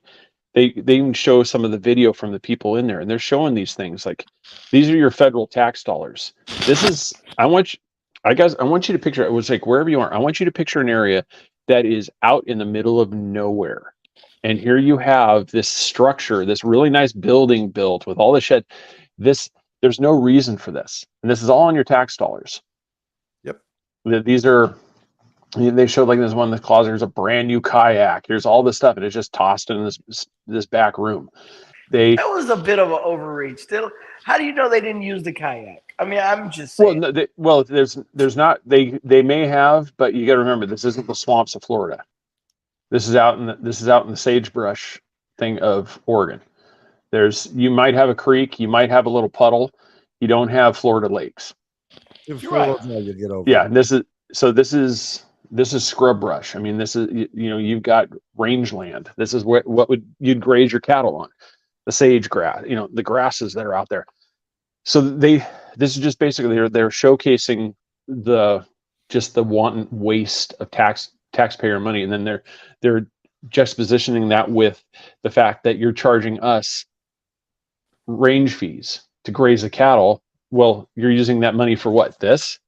even show some of the video from the people in there, and they're showing these things like, these are your federal tax dollars. This is, I want you to picture, it was like, wherever you are, I want you to picture an area that is out in the middle of nowhere. And here you have this structure, this really nice building built with all the shed. There's no reason for this. And this is all on your tax dollars. Yep. These are, they showed like this one in the closet, there's a brand new kayak. Here's all this stuff. And it's just tossed in this back room. That was a bit of an overreach. Still, how do you know they didn't use the kayak? I mean, I'm just saying. There's not, they may have, but you got to remember, this isn't the swamps of Florida. This is out in the sagebrush thing of Oregon. You might have a creek, you might have a little puddle. You don't have Florida lakes. You're right. You get over. Yeah, this is scrub brush. I mean, this is, you've got rangeland. This is what you'd graze your cattle on. The sage grass, the grasses that are out there. So this is just basically they're showcasing the wanton waste of taxpayer money, and then they're juxtapositioning that with the fact that you're charging us range fees to graze the cattle. Well, you're using that money for what? This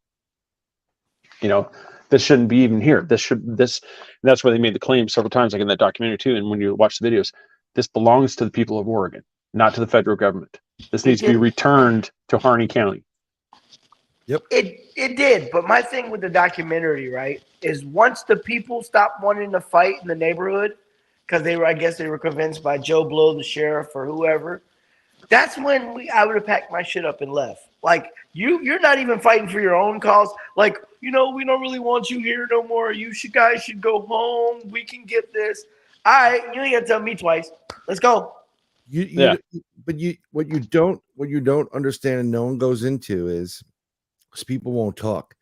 shouldn't be even here. And that's why they made the claim several times, like in that documentary too. And when you watch the videos, this belongs to the people of Oregon, not to the federal government. This needs to be returned to Harney County. Yep. It did. But my thing with the documentary, right, is once the people stopped wanting to fight in the neighborhood, because I guess they were convinced by Joe Blow, the sheriff, or whoever, that's when I would have packed my shit up and left. Like, you're not even fighting for your own cause. Like, we don't really want you here no more. Guys should go home. We can get this. All right, you ain't gotta tell me twice. Let's go. But what you don't understand and no one goes into is people won't talk.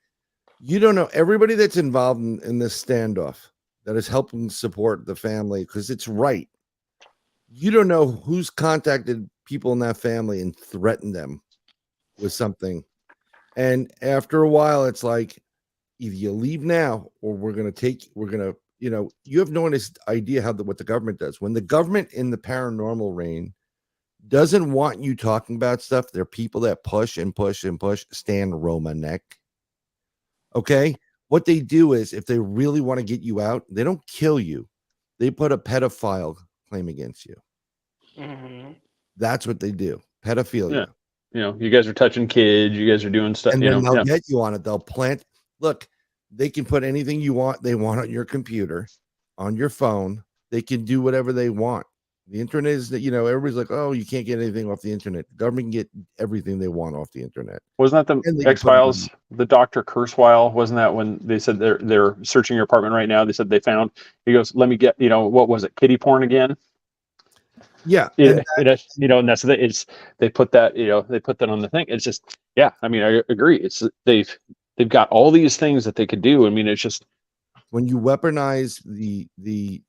You don't know everybody that's involved in this standoff that is helping support the family because it's right. You don't know who's contacted people in that family and threatened them with something. And after a while, it's like, either you leave now or we're going to, you have no idea what the government does. When the government in the paranormal reign doesn't want you talking about stuff, there are people that push and push and push. Stan Romanek. Okay. What they do is, if they really want to get you out, they don't kill you. They put a pedophile claim against you. Mm-hmm. That's what they do. Pedophilia. Yeah. You guys are touching kids. You guys are doing stuff. And then they'll get you on it. They'll plant. Look, they can put anything they want on your computer, on your phone. They can do whatever they want. The internet is that, everybody's like, oh, you can't get anything off the internet. The government can get everything they want off the internet. Wasn't that the X-Files, the Dr. Kurzweil? Wasn't that when they said they're searching your apartment right now? They said they found, he goes, let me get, what was it? Kitty porn again? Yeah. And that's they put that on the thing. It's just, yeah, I mean, I agree. They've got all these things that they could do. I mean, it's just, when you weaponize the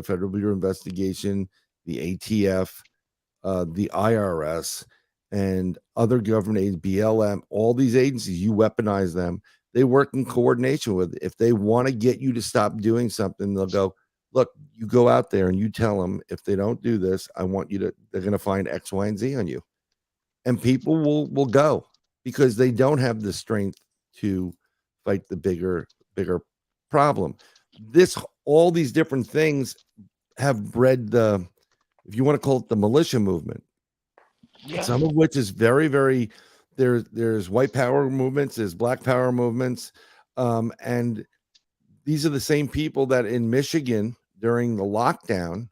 Federal Bureau of Investigation, the ATF, the IRS, and other government agencies, BLM, all these agencies, you weaponize them. They work in coordination with it. If they want to get you to stop doing something, they'll go, look, you go out there and you tell them, if they don't do this, they're going to find X, Y, and Z on you. And people will go because they don't have the strength to fight the bigger problem. All these different things have bred if you want to call it the militia movement, some of which is very, very, there's white power movements, there's black power movements. And these are the same people that in Michigan during the lockdown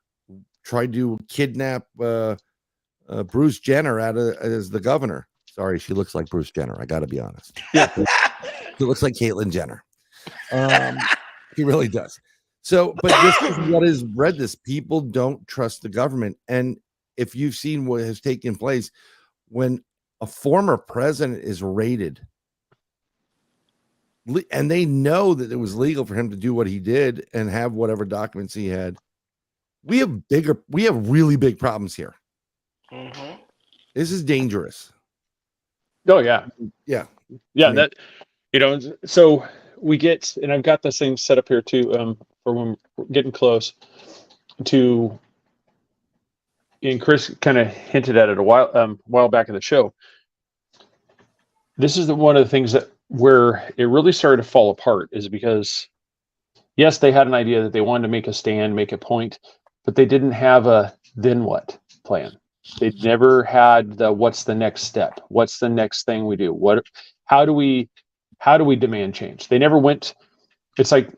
tried to kidnap Bruce Jenner as the governor. Sorry, she looks like Bruce Jenner. I got to be honest. Yeah, she looks like Caitlyn Jenner. He really does. So, but this is what has bred this. People don't trust the government. And if you've seen what has taken place when a former president is raided, and they know that it was legal for him to do what he did and have whatever documents he had, we have really big problems here. Mm-hmm. This is dangerous. Oh yeah. Yeah. Yeah. I mean, so we get, and I've got this thing set up here too, for when we're getting close to, and Chris kind of hinted at it a while back in the show. This is one of the things where it really started to fall apart, is because yes, they had an idea that they wanted to make a stand, make a point, but they didn't have a then what plan. They never had the what's the next step? What's the next thing we do? How do we demand change? They never went. It's like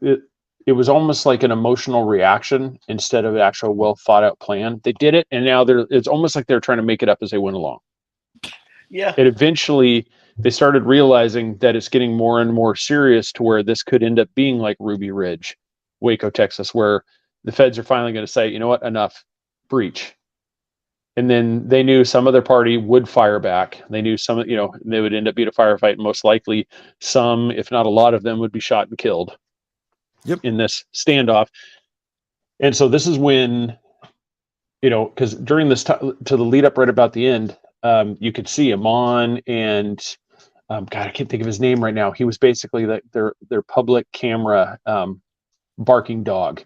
it was almost like an emotional reaction instead of an actual well thought out plan. They did it, and now it's almost like they're trying to make it up as they went along. Yeah. And eventually they started realizing that it's getting more and more serious to where this could end up being like Ruby Ridge, Waco, Texas, where the feds are finally going to say, you know what, enough, breach. And then they knew some other party would fire back. They knew some, they would end up being a firefight. And most likely some, if not a lot of them, would be shot and killed in this standoff. And so this is when, because during this time to the lead up right about the end, you could see Amon and God, I can't think of his name right now. He was basically their public camera barking dog.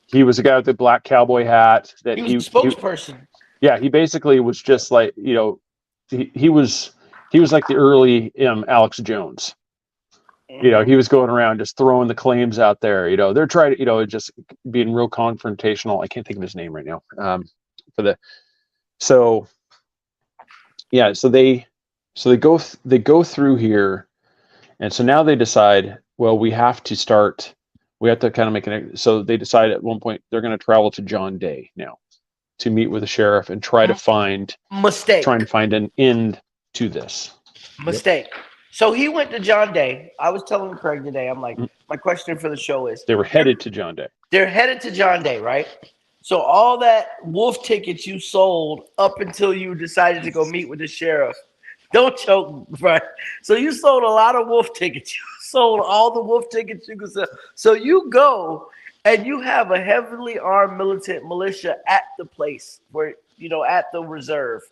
He was a guy with the black cowboy hat. That he was the spokesperson. He basically was just like, he was like the early Alex Jones. He was going around just throwing the claims out there. They're trying to, just being real confrontational. I can't think of his name right now. So they go through here, and so now they decide, well, we have to kind of make so they decide at one point they're going to travel to John Day now to meet with the sheriff and trying to find an end to this. Mistake. So he went to John Day. I was telling Craig today, I'm like, my question for the show is, they were headed to John Day. They're headed to John Day, right? So all that wolf tickets you sold up until you decided to go meet with the sheriff, don't choke, right? So you sold a lot of wolf tickets. You sold all the wolf tickets you could sell. So you go and you have a heavily armed militant militia at the place where, at the reserve.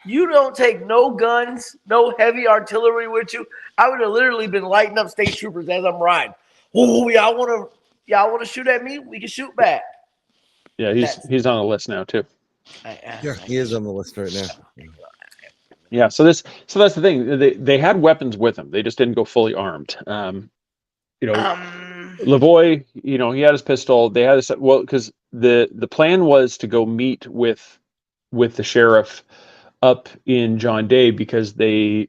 You don't take no guns, no heavy artillery with you. I would have literally been lighting up state troopers as I'm riding. Oh, y'all want to shoot at me? We can shoot back. Yeah, he's on the list now too. He is on the list right now. Yeah, so that's the thing. They had weapons with them. They just didn't go fully armed. Lavoie, he had his pistol. They had because the plan was to go meet with the sheriff up in John Day because they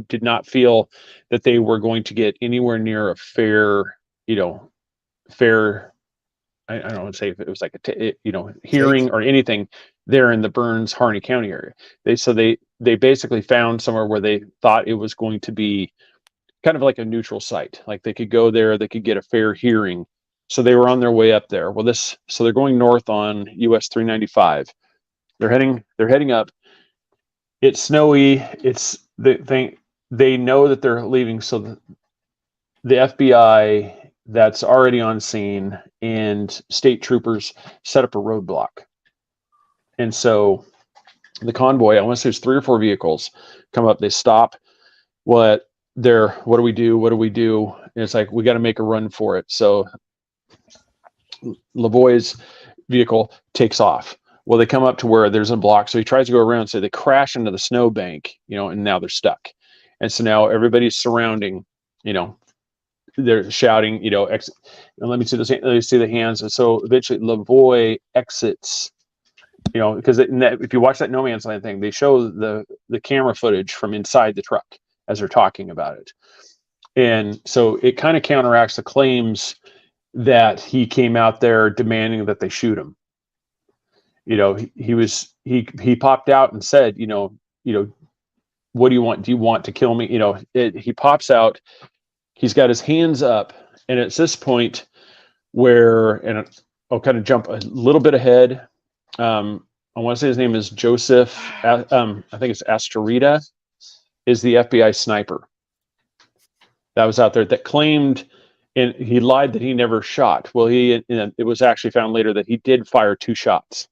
did not feel that they were going to get anywhere near a fair. I don't want to say if it was like a hearing or anything there in the Burns Harney County area. They basically found somewhere where they thought it was going to be kind of like a neutral site. Like they could go there, they could get a fair hearing. So they were on their way up there. Well, so they're going north on US 395. They're heading up. It's snowy. They know that they're leaving. So the FBI that's already on scene and state troopers set up a roadblock. And so the convoy, I want to say there's 3 or 4 vehicles come up, they stop. What do we do? And it's like, we got to make a run for it. So Lavoie's vehicle takes off. Well, they come up to where there's a block. So he tries to go around. So they crash into the snowbank, and now they're stuck. And so now everybody's surrounding, they're shouting, exit. And let me see the hands. And so eventually Lavoie exits, because if you watch that No Man's Land thing, they show the camera footage from inside the truck as they're talking about it. And so it kind of counteracts the claims that he came out there demanding that they shoot him. He popped out and said, what do you want? Do you want to kill me? He pops out, he's got his hands up, and it's this point where, and I'll kind of jump a little bit ahead. I want to say his name is Joseph. I think it's Astorita, is the FBI sniper that was out there that claimed, and he lied that he never shot. Well, it was actually found later that he did fire 2 shots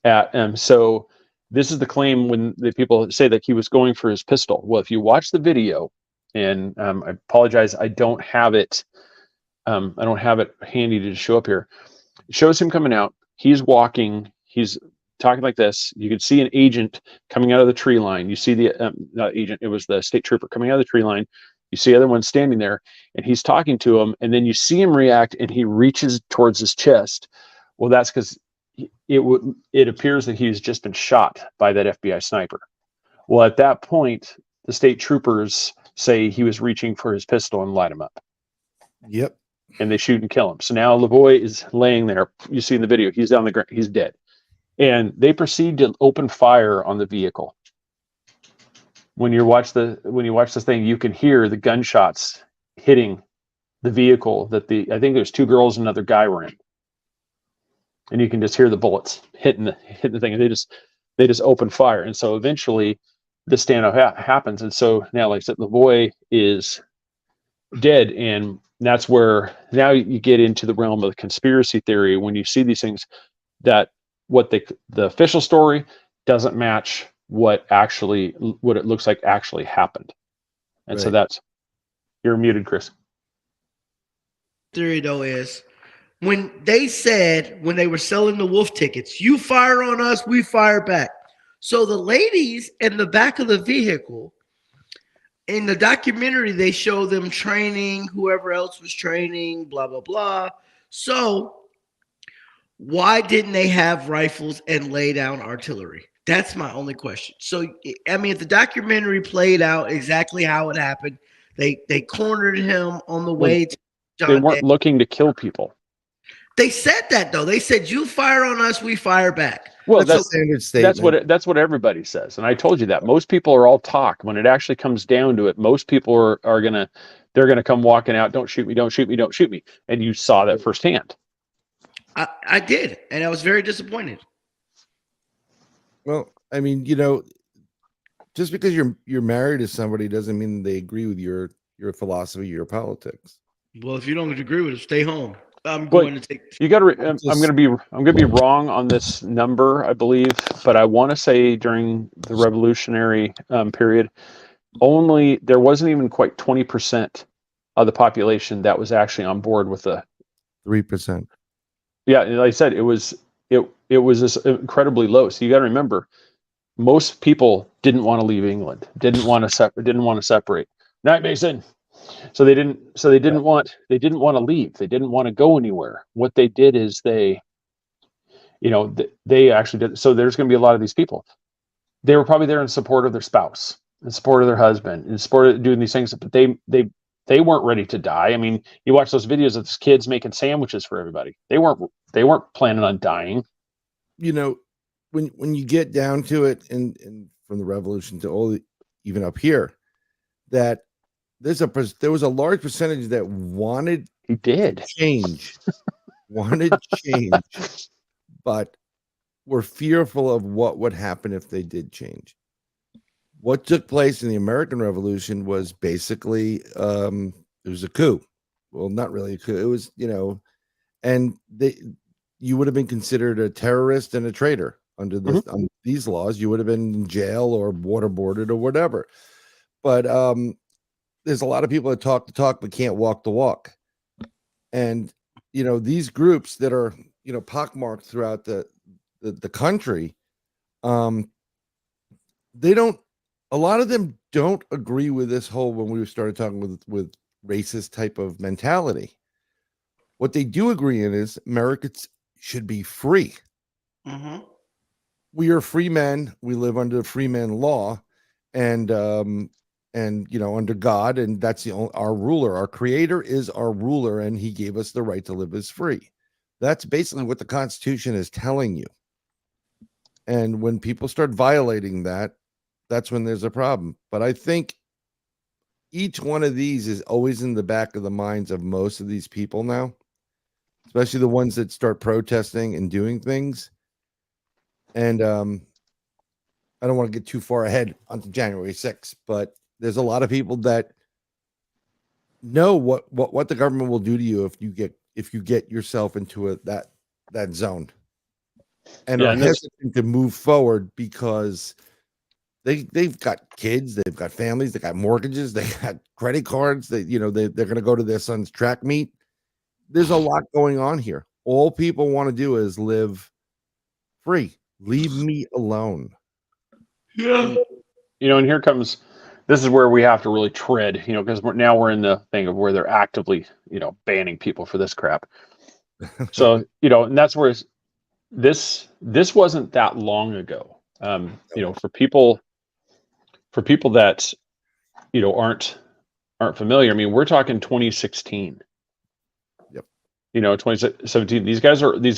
at him. So this is the claim when the people say that he was going for his pistol. Well, if you watch the video, and I apologize, I don't have it handy to show up here. It shows him coming out. He's walking. He's talking like this. You can see an agent coming out of the tree line. You see the not agent. It was the state trooper coming out of the tree line. You see other ones standing there, and he's talking to him, and then you see him react, and he reaches towards his chest. Well, that's because it appears that he's just been shot by that FBI sniper. Well, at that point, the state troopers say he was reaching for his pistol and light him up. Yep. And they shoot and kill him. So now Lavoie is laying there. You see in the video, he's down the ground, he's dead. And they proceed to open fire on the vehicle. When you watch this thing, you can hear the gunshots hitting the vehicle that I think there's 2 girls and another guy were in. And you can just hear the bullets hitting the thing, and they just open fire. And so eventually the standoff happens. And so now, like I said, Lavoie is dead, and that's where now you get into the realm of the conspiracy theory when you see these things, that what the official story doesn't match what it looks like actually happened. And so you're muted, Chris. Theory though is when they were selling the wolf tickets, you fire on us, we fire back. So the ladies in the back of the vehicle, in the documentary, they show them training, whoever else was training, blah, blah, blah. So why didn't they have rifles and lay down artillery? That's my only question. So, I mean, if the documentary played out exactly how it happened, they cornered him on the way to John. They weren't looking to kill people. They said that, though. They said, you fire on us, we fire back. Well, that's a standard statement. That's what everybody says. And I told you that. Most people are all talk. When it actually comes down to it, most people are they're gonna come walking out, don't shoot me, don't shoot me, don't shoot me. And you saw that firsthand. I did, and I was very disappointed. Well, I mean, just because you're married to somebody doesn't mean they agree with your philosophy, your politics. Well, if you don't agree with it, stay home. I'm going to take. You got to. I'm going to be wrong on this number, I believe, but I want to say during the Revolutionary period, there wasn't even quite 20% of the population that was actually on board with the 3%. Yeah, like I said, it was this incredibly low. So you got to remember, most people didn't want to leave England, didn't want to separate. Night, Mason. So they didn't want to leave. They didn't want to go anywhere. What they did is they actually did. So there's going to be a lot of these people. They were probably there in support of their spouse, in support of their husband, in support of doing these things, but they weren't ready to die. I mean, you watch those videos of these kids making sandwiches for everybody. They weren't planning on dying. When you get down to it, and from the revolution to even up here, that there was a large percentage that wanted change, but were fearful of what would happen if they did change. What took place in the American Revolution was basically it was a coup. Well, not really a coup. It was, and you would have been considered a terrorist and a traitor under these laws. You would have been in jail or waterboarded or whatever. But there's a lot of people that talk the talk but can't walk the walk. And these groups that are pockmarked throughout the country, they don't. A lot of them don't agree with this whole, when we started talking with racist type of mentality. What they do agree in is America should be free. Mm-hmm. We are free men. We live under the free man law, and under God, and that's our ruler. Our creator is our ruler, and he gave us the right to live as free. That's basically what the Constitution is telling you. And when people start violating that, that's when there's a problem. But I think each one of these is always in the back of the minds of most of these people now, especially the ones that start protesting and doing things. And I don't want to get too far ahead onto January 6th, but there's a lot of people that know what the government will do to you if you get yourself into that zone, and are hesitant to move forward because they've got kids, they've got families, they got mortgages, they got credit cards. They're going to go to their son's track meet. There's a lot going on here. All people want to do is live free. Leave me alone. Yeah. And here comes this is where we have to really tread, because we're in the thing of where they're actively, banning people for this crap. So, and that's where this wasn't that long ago. For people that, aren't familiar. I mean, we're talking 2016. Yep. 2017. These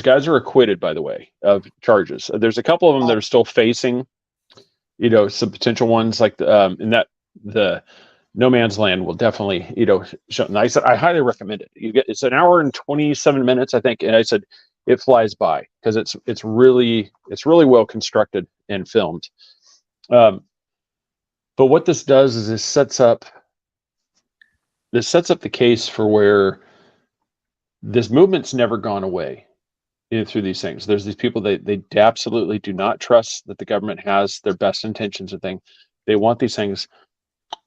guys are acquitted, by the way, of charges. There's a couple of them that are still facing, some potential ones like the No Man's Land will definitely, show. And I said I highly recommend it. It's an hour and 27 minutes, I think, and I said it flies by because it's really well constructed and filmed. But what this does is this sets up the case for where this movement's never gone away through these things. There's these people they absolutely do not trust that the government has their best intentions and things. They want these things.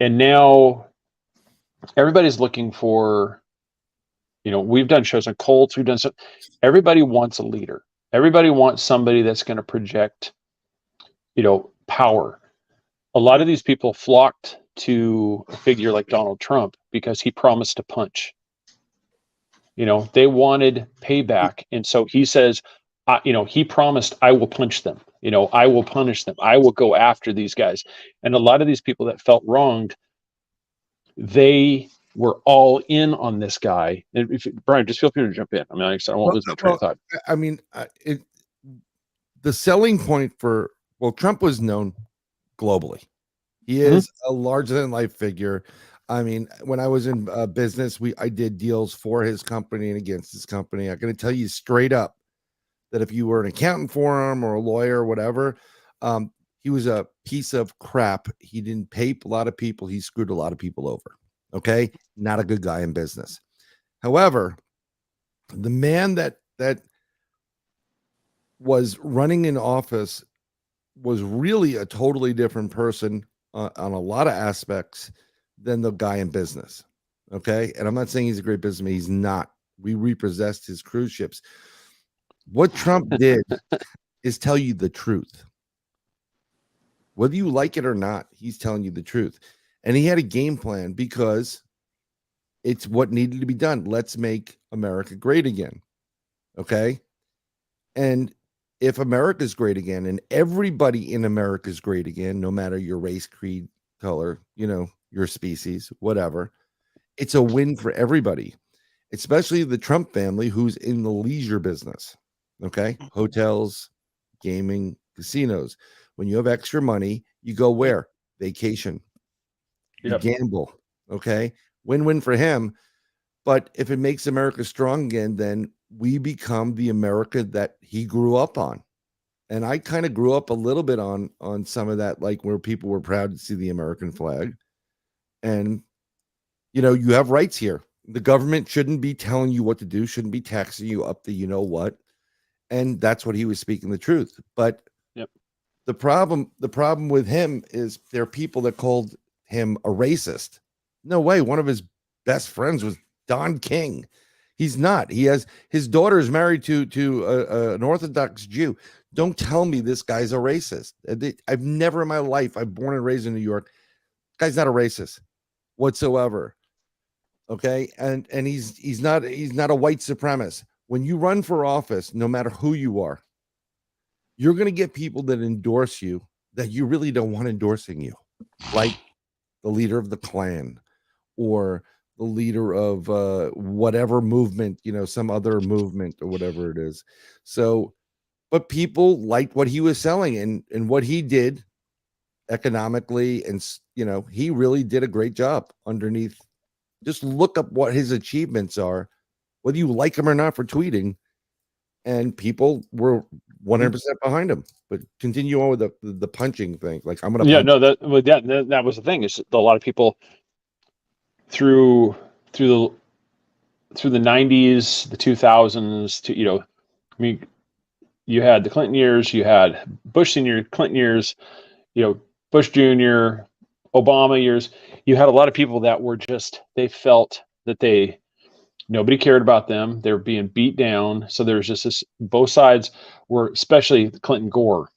And now everybody's looking for, we've done shows on cults, we've done so. Everybody wants a leader. Everybody wants somebody that's going to project, power. A lot of these people flocked to a figure like Donald Trump because he promised to punch. They wanted payback. And so he says, he promised, I will punch them. I will punish them. I will go after these guys. And a lot of these people that felt wronged, they were all in on this guy. And Brian, just feel free to jump in. I mean, I won't lose my train of thought. I mean, the selling point for, Trump was known globally. He is a larger than life figure. I mean, when I was in business, I did deals for his company and against his company. I'm going to tell you straight up that if you were an accountant for him or a lawyer or whatever, he was a piece of crap. He didn't pay a lot of people. He screwed a lot of people over. Okay. Not a good guy in business. However, the man that was running in office was really a totally different person on a lot of aspects than the guy in business. Okay. And I'm not saying he's a great businessman. He's not. We repossessed his cruise ships. What Trump did is tell you the truth. Whether you like it or not, he's telling you the truth. And he had a game plan because it's what needed to be done. Let's make America great again. Okay. And if America's great again and everybody in America is great again, no matter your race, creed, color, your species, whatever, it's a win for everybody, especially the Trump family who's in the leisure business. Okay. Hotels, gaming, casinos. When you have extra money, you go where? Vacation. You gamble. Okay. Win-win for him. But if it makes America strong again, then we become the America that he grew up on. And I kind of grew up a little bit on some of that, like where people were proud to see the American flag. And, you have rights here. The government shouldn't be telling you what to do, shouldn't be taxing you up to what. And that's what he was speaking the truth. But the problem with him is there are people that called him a racist. No way. One of his best friends was Don King. He's not. He has his daughter is married to an Orthodox Jew. Don't tell me this guy's a racist. I've never in my life, I'm born and raised in New York. Guy's not a racist whatsoever. Okay. And he's not a white supremacist. When you run for office, no matter who you are, you're going to get people that endorse you that you really don't want endorsing you, like the leader of the Klan or the leader of whatever movement, some other movement or whatever it is. So, but people liked what he was selling and what he did economically. And, he really did a great job underneath. Just look up what his achievements are, whether you like him or not for tweeting. And people were 100% behind him. But continue on with the punching thing. Like I'm gonna. Yeah, no, that was the thing. Is a lot of people through the 90s, the 2000s, to I mean, you had the Clinton years, you had Bush Senior, Clinton years, Bush Jr., Obama years. You had a lot of people that were they felt that nobody cared about them. They were being beat down. So there's just this, both sides were, especially Clinton Gore,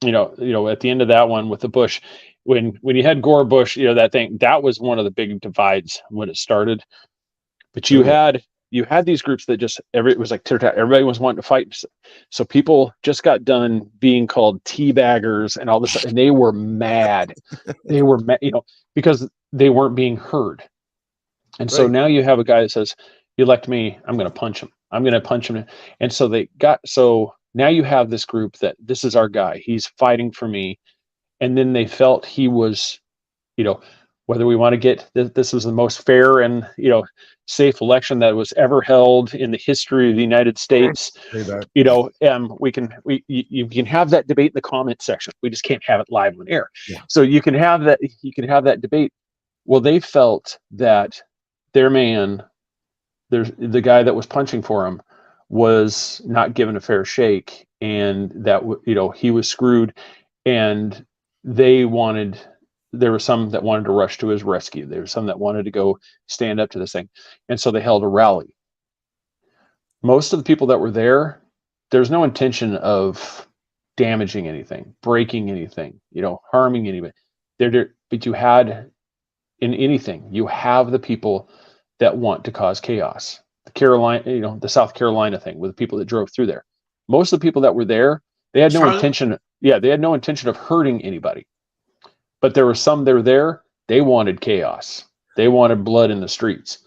at the end of that one with the Bush, when you had Gore Bush, that thing, that was one of the big divides when it started. But you had these groups that just it was like everybody was wanting to fight. So people just got done being called teabaggers and all this, and they were mad. They were mad, because they weren't being heard. And so now you have a guy that says, "You elect me, I'm going to punch him. I'm going to punch him." And so now you have this group that this is our guy. He's fighting for me. And then they felt he was, whether we want to get this was the most fair and safe election that was ever held in the history of the United States. You can have that debate in the comment section. We just can't have it live on air. Yeah. So you can have that debate. Well, they felt that their man, the guy that was punching for him, was not given a fair shake, and that he was screwed, and there were some that wanted to rush to his rescue. There were some that wanted to go stand up to this thing. And so they held a rally. Most of the people that were there's no intention of damaging anything, breaking anything, harming anybody. But you had, in anything, you have the people that want to cause chaos. The South Carolina thing with the people that drove through there. Most of the people that were there, they had no intention. Yeah, they had no intention of hurting anybody. But there were some that were there, they wanted chaos. They wanted blood in the streets.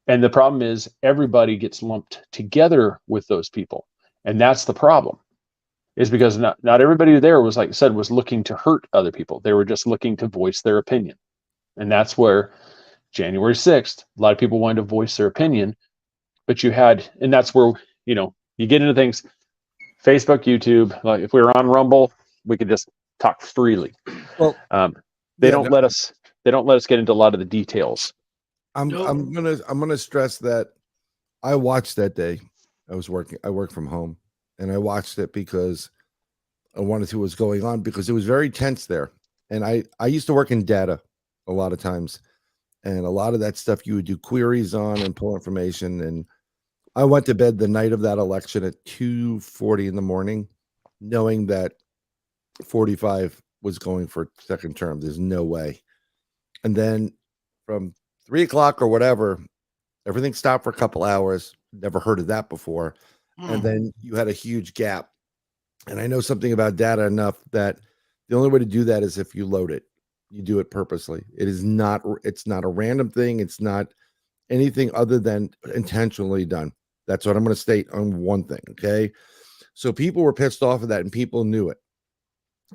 And the problem is everybody gets lumped together with those people. And that's the problem. Is because not everybody there was, like I said, was looking to hurt other people. They were just looking to voice their opinion. And that's where January 6th, a lot of people wanted to voice their opinion. But and that's where, you get into things, Facebook, YouTube, like if we were on Rumble, we could just talk freely. Well, they don't let us get into a lot of the details. I'm gonna stress that I watched that day. I worked from home, and I watched it because I wanted to see what was going on, because it was very tense there. And I used to work in data a lot of times, and a lot of that stuff you would do queries on and pull information. And I went to bed the night of that election at 2:40 in the morning, knowing that 45 was going for second term. There's no way. And then from 3 o'clock or whatever, everything stopped for a couple hours. Never heard of that before. And then you had a huge gap. And I know something about data enough that the only way to do that is if you load it. You do it purposely. It's not a random thing. It's not anything other than intentionally done. That's what I'm going to state on one thing. Okay. So people were pissed off of that, and people knew it.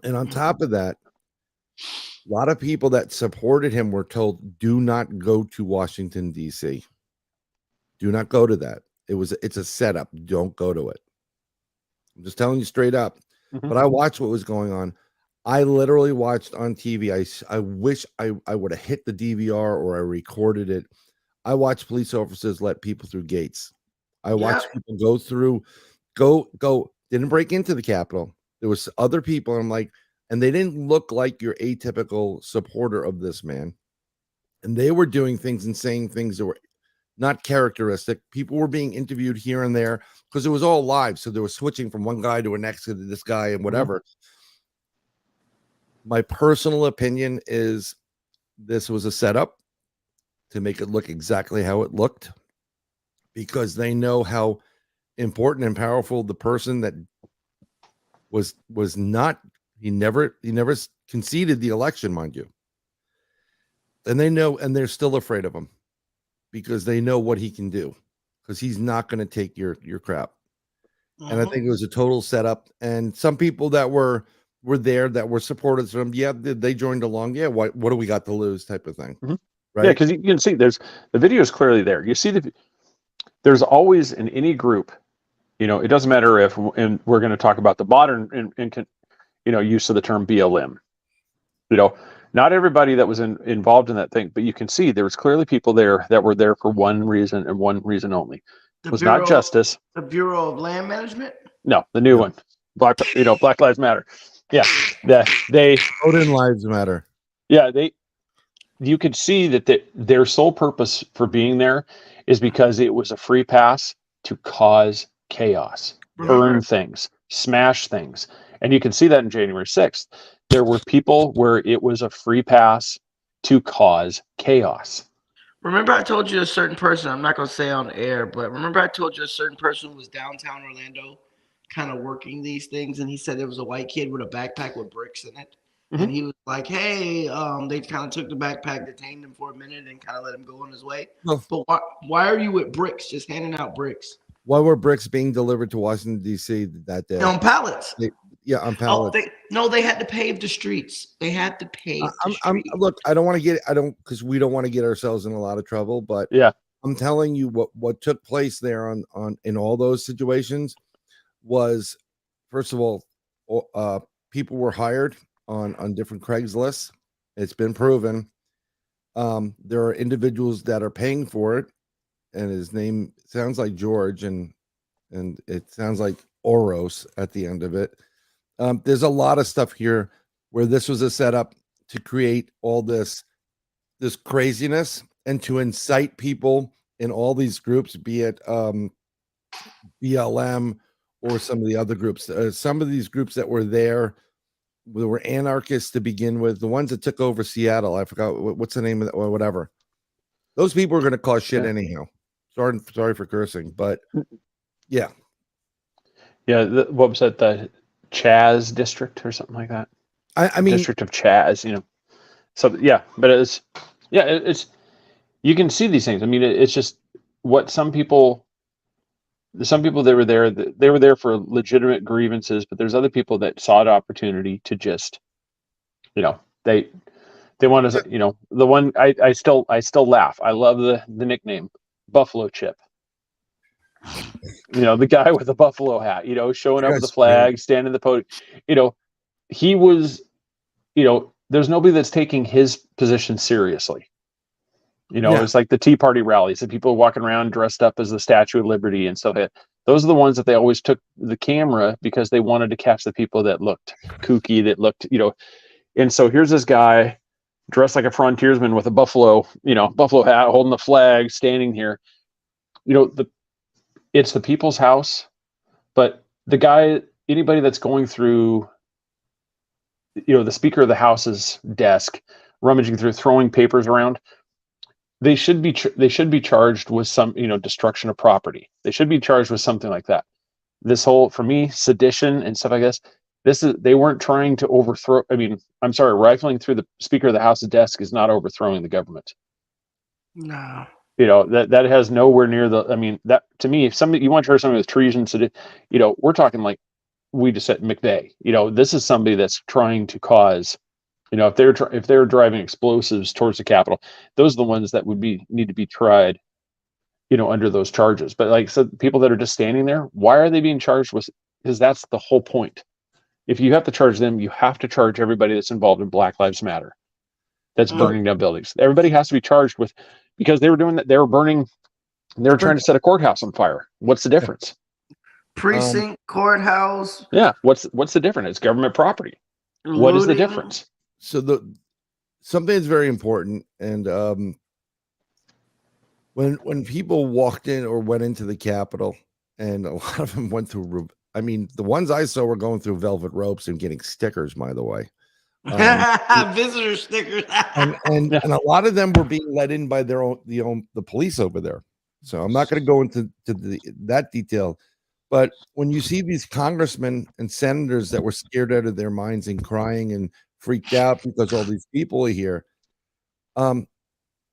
And on top of that, a lot of people that supported him were told, do not go to Washington, D.C. Do not go to that. It's a setup. Don't go to it. I'm just telling you straight up. Mm-hmm. But I watched what was going on. I literally watched on TV. I wish I would have hit the DVR or I recorded it. I watched police officers let people through gates. I watched people go, didn't break into the Capitol. There was other people, and I'm like, and they didn't look like your atypical supporter of this man. And they were doing things and saying things that were not characteristic. People were being interviewed here and there because it was all live. So they were switching from one guy to the next to this guy and whatever. My personal opinion is this was a setup to make it look exactly how it looked, because they know how important and powerful the person that was not, he never conceded the election, mind you. And they know, and they're still afraid of him because they know what he can do, because he's not going to take your crap. And I think it was a total setup. And some people that were there that were supporters of him, they joined along. Yeah, what do we got to lose type of thing. Mm-hmm. Right? Yeah, because you can see the video is clearly there. You see there's always in any group, it doesn't matter if, and we're going to talk about the modern use of the term BLM. Not everybody that was involved in that thing, but you can see there was clearly people there that were there for one reason and one reason only. It was not justice. The Bureau of Land Management? No, the new one. Black Lives Matter. Yeah. Odin Lives Matter. Yeah, you could see that their sole purpose for being there is because it was a free pass to cause chaos, burn things, smash things. And you can see that in January 6th. there were people where it was a free pass to cause chaos. Remember I told you a certain person, I'm not going to say on air, but remember I told you a certain person was downtown Orlando kind of working these things, and he said there was a white kid with a backpack with bricks in it. Mhm. And he was like, hey, they kind of took the backpack, detained him for a minute, and kind of let him go on his way. No. But why are you with bricks, just handing out bricks? Why were bricks being delivered to Washington, D.C. that day? On pallets. Yeah, on pallets. They had to pave the streets. They had to pave the streets. Look, I don't want to get, because we don't want to get ourselves in a lot of trouble, but Yeah, I'm telling you what took place there on in all those situations was, first of all, people were hired on different Craigslists. It's been proven. There are individuals that are paying for it, and his name sounds like George, and it sounds like Oros at the end of it. There's a lot of stuff here where this was a setup to create all this craziness and to incite people in all these groups, be it BLM or some of the other groups. Some of these groups that were there were anarchists to begin with. The ones that took over Seattle, I forgot what's the name of that, or whatever. Those people are going to cause shit anyhow. Sorry for cursing, but yeah. Yeah, what was that? The Chaz district or something like that? I mean, district of Chaz, So yeah, but it's you can see these things. I mean, it's just what some people they were there for legitimate grievances, but there's other people that sought opportunity to just, they want to, the one I still laugh. I love the nickname Buffalo Chip. The guy with the buffalo hat, showing up with the flag, standing the podium. He was, there's nobody that's taking his position seriously. It's like the Tea Party rallies, the people walking around dressed up as the Statue of Liberty and stuff. Those are the ones that they always took the camera because they wanted to catch the people that looked kooky, that looked, And so here's this guy dressed like a frontiersman with a buffalo hat, holding the flag, standing here. It's the people's house, but the guy, anybody that's going through, the Speaker of the House's desk, rummaging through, throwing papers around, they should be charged with some, destruction of property. They should be charged with something like that. This whole, for me, sedition and stuff like this, they weren't trying to overthrow. I mean, I'm sorry, rifling through the Speaker of the House's desk is not overthrowing the government. No. That has nowhere near that, to me, if you want to charge somebody with treason, we're talking like we just said McVeigh. This is somebody that's trying to cause, if they're driving explosives towards the Capitol, those are the ones that would need to be tried, under those charges. But people that are just standing there, why are they being charged with? Because that's the whole point. If you have to charge them, you have to charge everybody that's involved in Black Lives Matter, that's burning down buildings. Everybody has to be charged with, because they were doing that. They were burning. They were trying to set a courthouse on fire. What's the difference? Precinct, courthouse. Yeah. What's the difference? It's government property. Looting. What is the difference? So something that's very important, and when people walked in or went into the Capitol, and a lot of them went through. I mean, the ones I saw were going through velvet ropes and getting stickers. By the way, visitor stickers, and a lot of them were being let in by the police over there. So I'm not going to go into that detail. But when you see these congressmen and senators that were scared out of their minds and crying and freaked out because all these people are here, in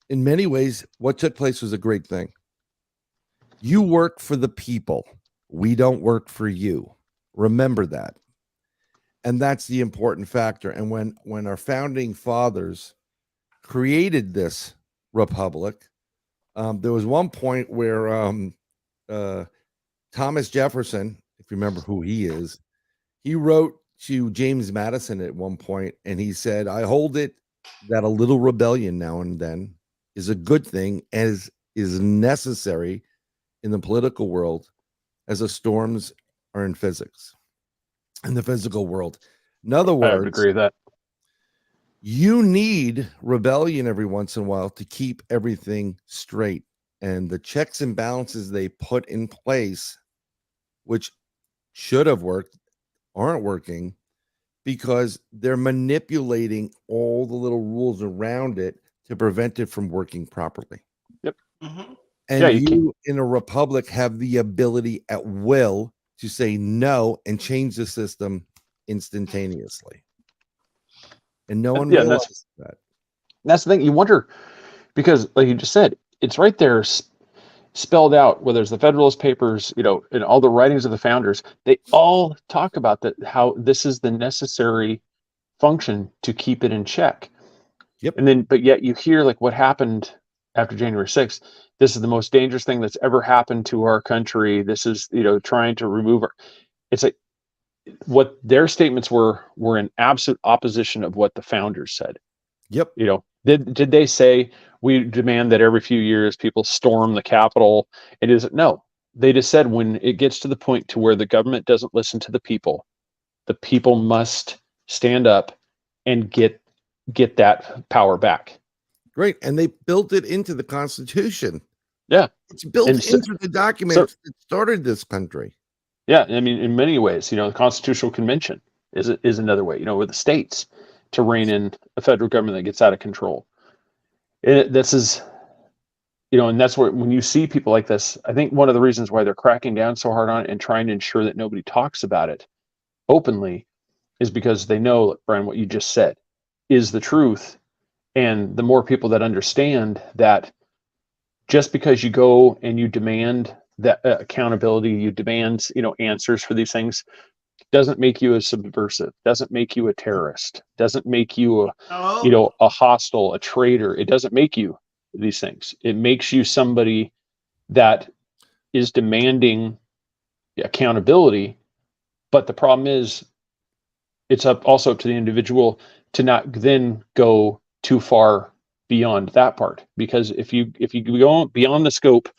many ways, what took place was a great thing. You work for the people. We don't work for you. Remember that. And that's the important factor. And when our founding fathers created this republic, there was one point where Thomas Jefferson, if you remember who he is, he wrote to James Madison at one point, and he said, I hold it that a little rebellion now and then is a good thing, as is necessary in the political world, as the storms are in physics, in the physical world. In other words, I would agree with that. You need rebellion every once in a while to keep everything straight. And the checks and balances they put in place, which should have worked, aren't working. because they're manipulating all the little rules around it to prevent it from working properly. Yep. Mm-hmm. And Yeah, you in a republic have the ability at will to say no and change the system instantaneously. And no one Yeah, realizes that. that's the thing. You wonder, because like you just said, it's right there spelled out, whether it's the Federalist Papers, and all the writings of the founders, they all talk about that, how this is the necessary function to keep it in check. Yep. And then, but yet you hear like what happened after January 6th. This is the most dangerous thing that's ever happened to our country. This is, trying to remove it's like what their statements were in absolute opposition of what the founders said. Yep. Did they say we demand that every few years people storm the Capitol? It isn't. No, they just said when it gets to the point to where the government doesn't listen to the people must stand up and get that power back. Great. And they built it into the Constitution. Yeah. It's built into the documents that started this country. Yeah. I mean, in many ways, the Constitutional Convention is another way, with the states to rein in a federal government that gets out of control. This is, and that's where, when you see people like this, I think one of the reasons why they're cracking down so hard on it and trying to ensure that nobody talks about it openly is because they know, Brian, what you just said is the truth. And the more people that understand that just because you go and you demand that accountability, you demand, answers for these things, doesn't make you a subversive, doesn't make you a terrorist, doesn't make you a hostile, a traitor. It doesn't make you these things. It makes you somebody that is demanding accountability. But the problem is, it's also up to the individual to not then go too far beyond that part. Because if you go beyond the scope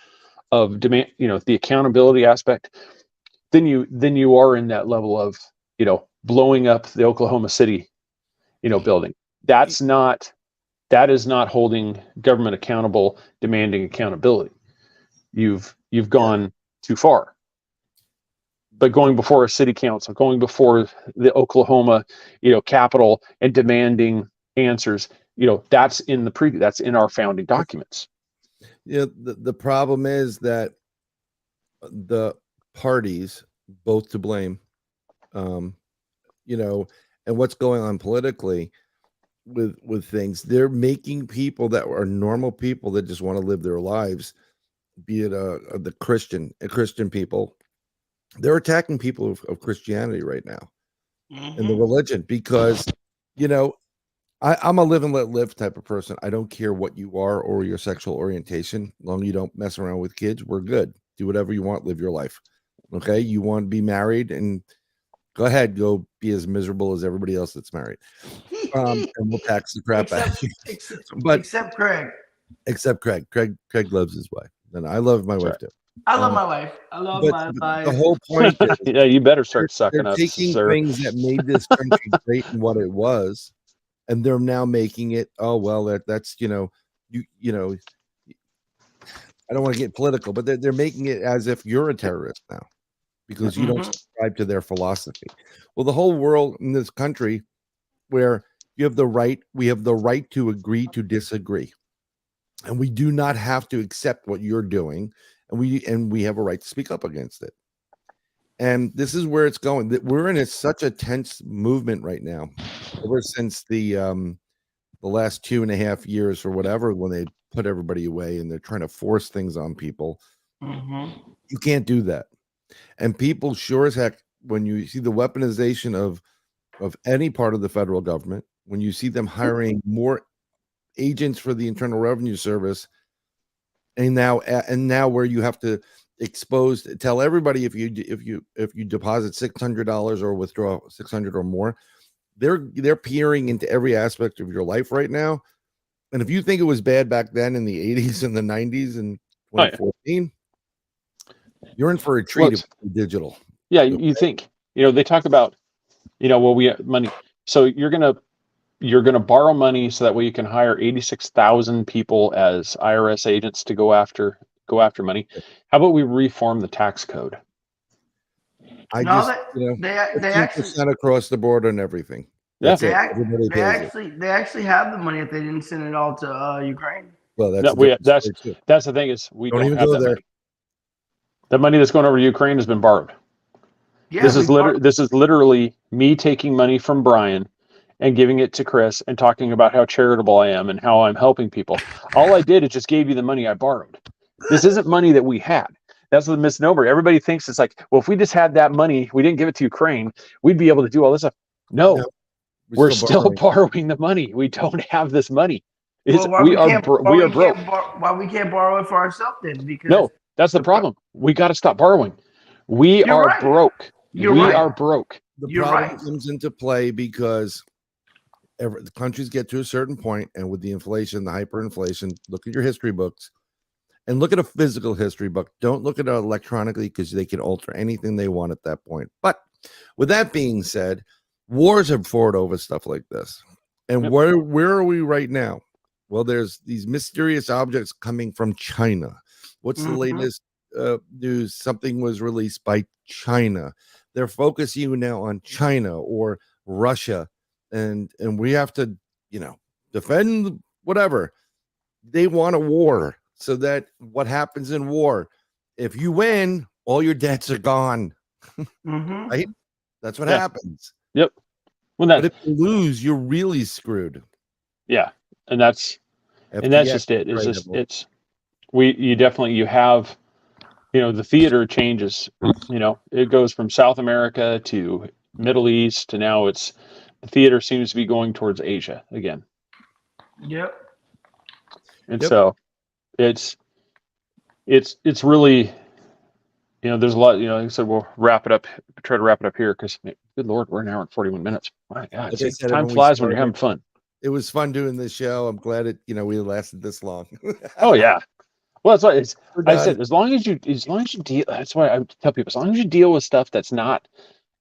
of demand, the accountability aspect, then you are in that level of, blowing up the Oklahoma City, building. That is not holding government accountable, demanding accountability. You've gone too far. But going before a city council, going before the Oklahoma, Capitol, and demanding answers, that's in that's in our founding documents. The problem is that the parties, both to blame, and what's going on politically with things, they're making people that are normal people that just want to live their lives, be it the Christian people. They're attacking people of Christianity right now, and the religion, because I'm a live and let live type of person. I don't care what you are or your sexual orientation. As long as you don't mess around with kids, we're good. Do whatever you want, live your life. Okay, you want to be married, and go ahead, go be as miserable as everybody else that's married. And we'll tax the crap out of you. Except Craig. Except Craig. Craig loves his wife, and I love my wife too. I love my wife. I love my life. The whole point is, yeah, you better start sucking they're us, taking sir. things that made this country great and what it was, and they're now making it. Oh well, that's you know. I don't want to get political, but they're making it as if you're a terrorist now because you don't subscribe to their philosophy. Well, the whole world in this country, where we have the right to agree to disagree, and we do not have to accept what you're doing, and we have a right to speak up against it. And this is where it's going. That we're in such a tense movement right now, ever since the last 2.5 years or whatever, when they put everybody away and they're trying to force things on people. You can't do that. And people sure as heck, when you see the weaponization of any part of the federal government, when you see them hiring more agents for the Internal Revenue Service, and now where you have to tell everybody if you deposit $600 or withdraw $600 or more, they're peering into every aspect of your life right now. And if you think it was bad back then in the 80s and the 90s and 2014, you're in for a treat if it's digital. Yeah, you think, they talk about, well, we have money. So you're gonna borrow money so that way you can hire 86,000 people as IRS agents to go after money. How about we reform the tax code? I No, just, they actually 15% across the board on everything. Yeah. That's they, it. act, Everybody they pays it. actually they actually have the money if they didn't send it all to Ukraine. Well, that's No, a different story, too. that's the thing is we Don't don't even have go that there. money. The money that's going over to Ukraine has been borrowed. Yeah, This is literally me taking money from Brian and giving it to Chris and talking about how charitable I am and how I'm helping people. All I did is just gave you the money I borrowed. This isn't money that we had. That's the misnomer. Everybody thinks it's like, well, if we just had that money, we didn't give it to Ukraine, we'd be able to do all this stuff. No, we're still borrowing the money. We don't have this money. Why we can't borrow it for ourselves then? Because no, that's the problem. We got to stop borrowing. We are right. broke. You're we right. are broke. The You're problem right. comes into play because the countries get to a certain point, and with the inflation, the hyperinflation, look at your history books and look at a physical history book. Don't look at it electronically because they can alter anything they want at that point. But with that being said, wars have fought over stuff like this. And where are we right now? Well, there's these mysterious objects coming from China. What's the latest news? Something was released by China. They're focusing you now on China or Russia, and we have to, defend whatever. They want a war, so that what happens in war, if you win, all your debts are gone. Right? That's what happens. Yep. But if you lose, you're really screwed. Yeah, and that's just it. It's you have, the theater changes. It goes from South America to Middle East to now the theater seems to be going towards Asia again. Yep. And so it's really, there's a lot, like I said, we'll try to wrap it up here because good Lord, we're an hour and 41 minutes. My God, time flies when you're having fun. It was fun doing this show. I'm glad we lasted this long. Oh yeah. Well, that's why I said, as long as you deal, that's why I tell people, as long as you deal with stuff that's not,